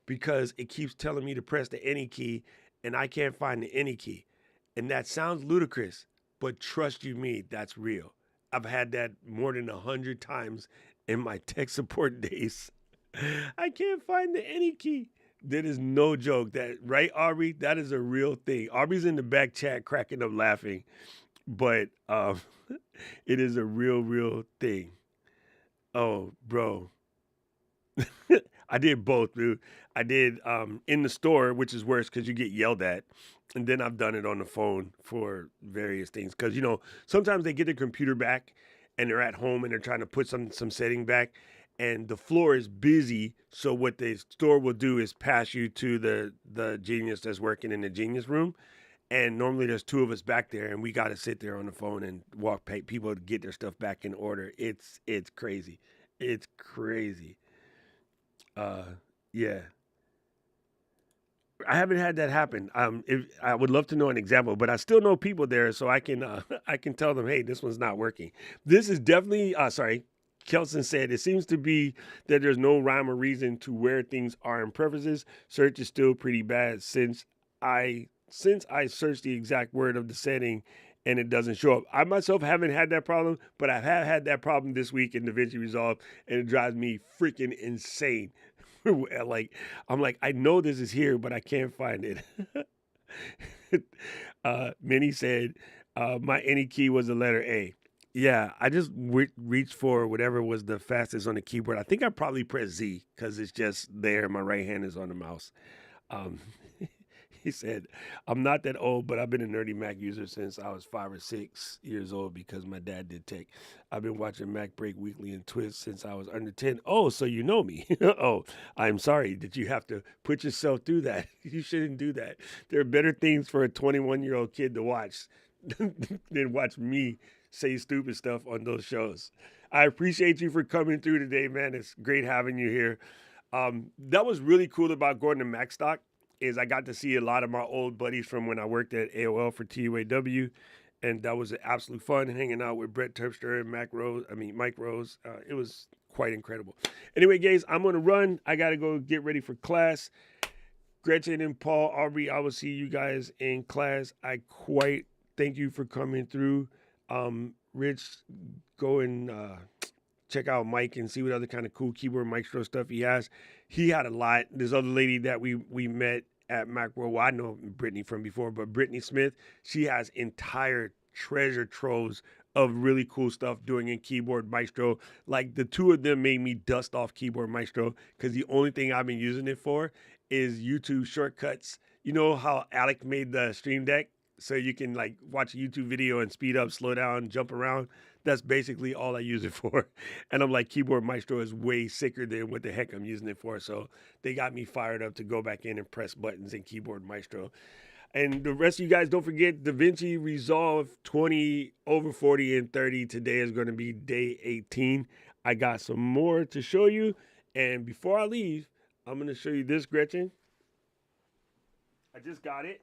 because it keeps telling me to press the any key and I can't find the any key. And that sounds ludicrous, but trust you me, that's real. I've had that more than 100 times in my tech support days. I can't find the any key. That is no joke. That right, Aubrey? That is a real thing. Aubrey's in the back chat cracking up laughing, but it is a real thing. Oh, bro. I did both, dude. I did in the store, which is worse because you get yelled at, and then I've done it on the phone for various things. Because sometimes they get their computer back, and they're at home and they're trying to put some setting back, and the floor is busy. So what the store will do is pass you to the genius that's working in the genius room, and normally there's two of us back there, and we got to sit there on the phone and walk people to get their stuff back in order. It's crazy. It's crazy. Uh, yeah, I haven't had that happen. If, I would love to know an example, but I still know people there, so I can I can tell them, hey, this one's not working. This is definitely sorry. Kelson said it seems to be that there's no rhyme or reason to where things are in preferences. Search is still pretty bad since I searched the exact word of the setting and it doesn't show up. I myself haven't had that problem, but I have had that problem this week in DaVinci Resolve, and it drives me freaking insane. Like I'm like, I know this is here, but I can't find it. Minnie said, my any key was the letter A. Yeah, I just reached for whatever was the fastest on the keyboard. I think I probably pressed Z because it's just there. My right hand is on the mouse. Um, he said, I'm not that old, but I've been a nerdy Mac user since I was 5 or 6 years old because my dad did tech. I've been watching Mac Break Weekly and Twist since I was under 10. Oh, so you know me. Oh, I'm sorry that you have to put yourself through that. You shouldn't do that. There are better things for a 21-year-old kid to watch than watch me say stupid stuff on those shows. I appreciate you for coming through today, man. It's great having you here. That was really cool about going to MacStock is I got to see a lot of my old buddies from when I worked at AOL for TUAW, and that was absolute fun hanging out with Brett Terpstra and Mike Rose. It was quite incredible. Anyway, guys, I'm gonna run. I gotta go get ready for class. Gretchen and Paul, Aubrey, I will see you guys in class. I quite thank you for coming through. Rich, go and check out Mike and see what other kind of cool keyboard maestro stuff he has. He had a lot. This other lady that we met at Macworld, well, I know Brittany from before, but Brittany Smith, she has entire treasure troves of really cool stuff doing in Keyboard Maestro. Like the two of them made me dust off Keyboard Maestro because the only thing I've been using it for is YouTube shortcuts. You know how Alec made the Stream Deck? So you can like watch a YouTube video and speed up, slow down, jump around. That's basically all I use it for. And I'm like, Keyboard Maestro is way sicker than what the heck I'm using it for. So they got me fired up to go back in and press buttons in Keyboard Maestro. And the rest of you guys, don't forget DaVinci Resolve 20 over 40 and 30. Today is going to be day 18. I got some more to show you. And before I leave, I'm going to show you this, Gretchen. I just got it.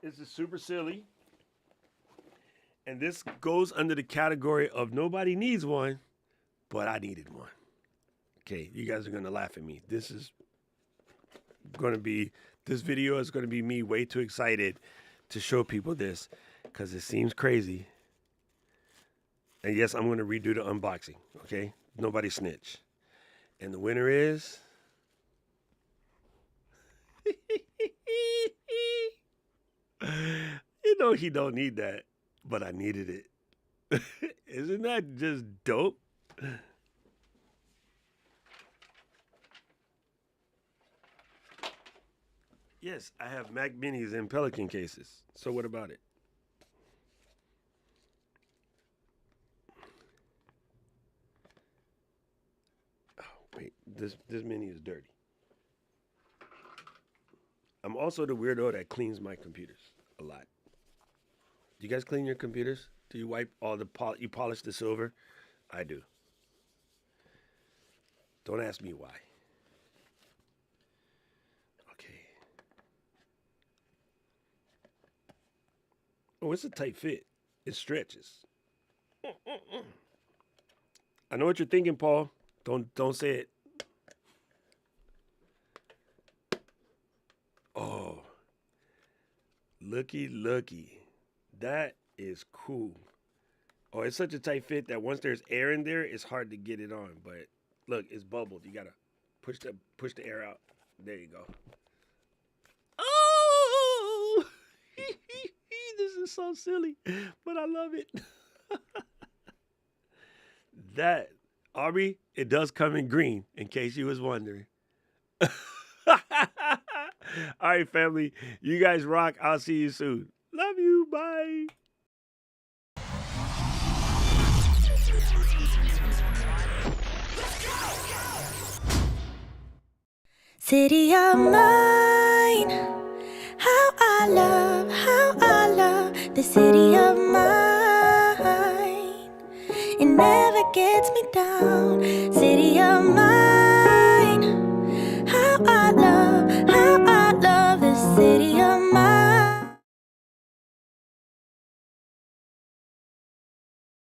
This is super silly. And this goes under the category of nobody needs one, but I needed one. Okay, you guys are going to laugh at me. This video is going to be me way too excited to show people this because it seems crazy. And yes, I'm going to redo the unboxing, okay? Nobody snitch. And the winner is... he don't need that, but I needed it. Isn't that just dope? Yes, I have Mac Minis in Pelican cases. So what about it? Oh, wait, this mini is dirty. I'm also the weirdo that cleans my computers a lot. Do you guys clean your computers? Do you wipe all you polish the silver? I do. Don't ask me why. Okay. Oh, it's a tight fit. It stretches. I know what you're thinking, Paul. Don't say it. Oh, looky. That is cool. Oh, it's such a tight fit that once there's air in there, it's hard to get it on. But look, it's bubbled. You gotta push the air out. There you go. Oh, this is so silly, but I love it. That, Aubrey, it does come in green, in case you was wondering. All right, family. You guys rock. I'll see you soon. Love you. Bye. City of mine, how I love the city of mine. It never gets me down.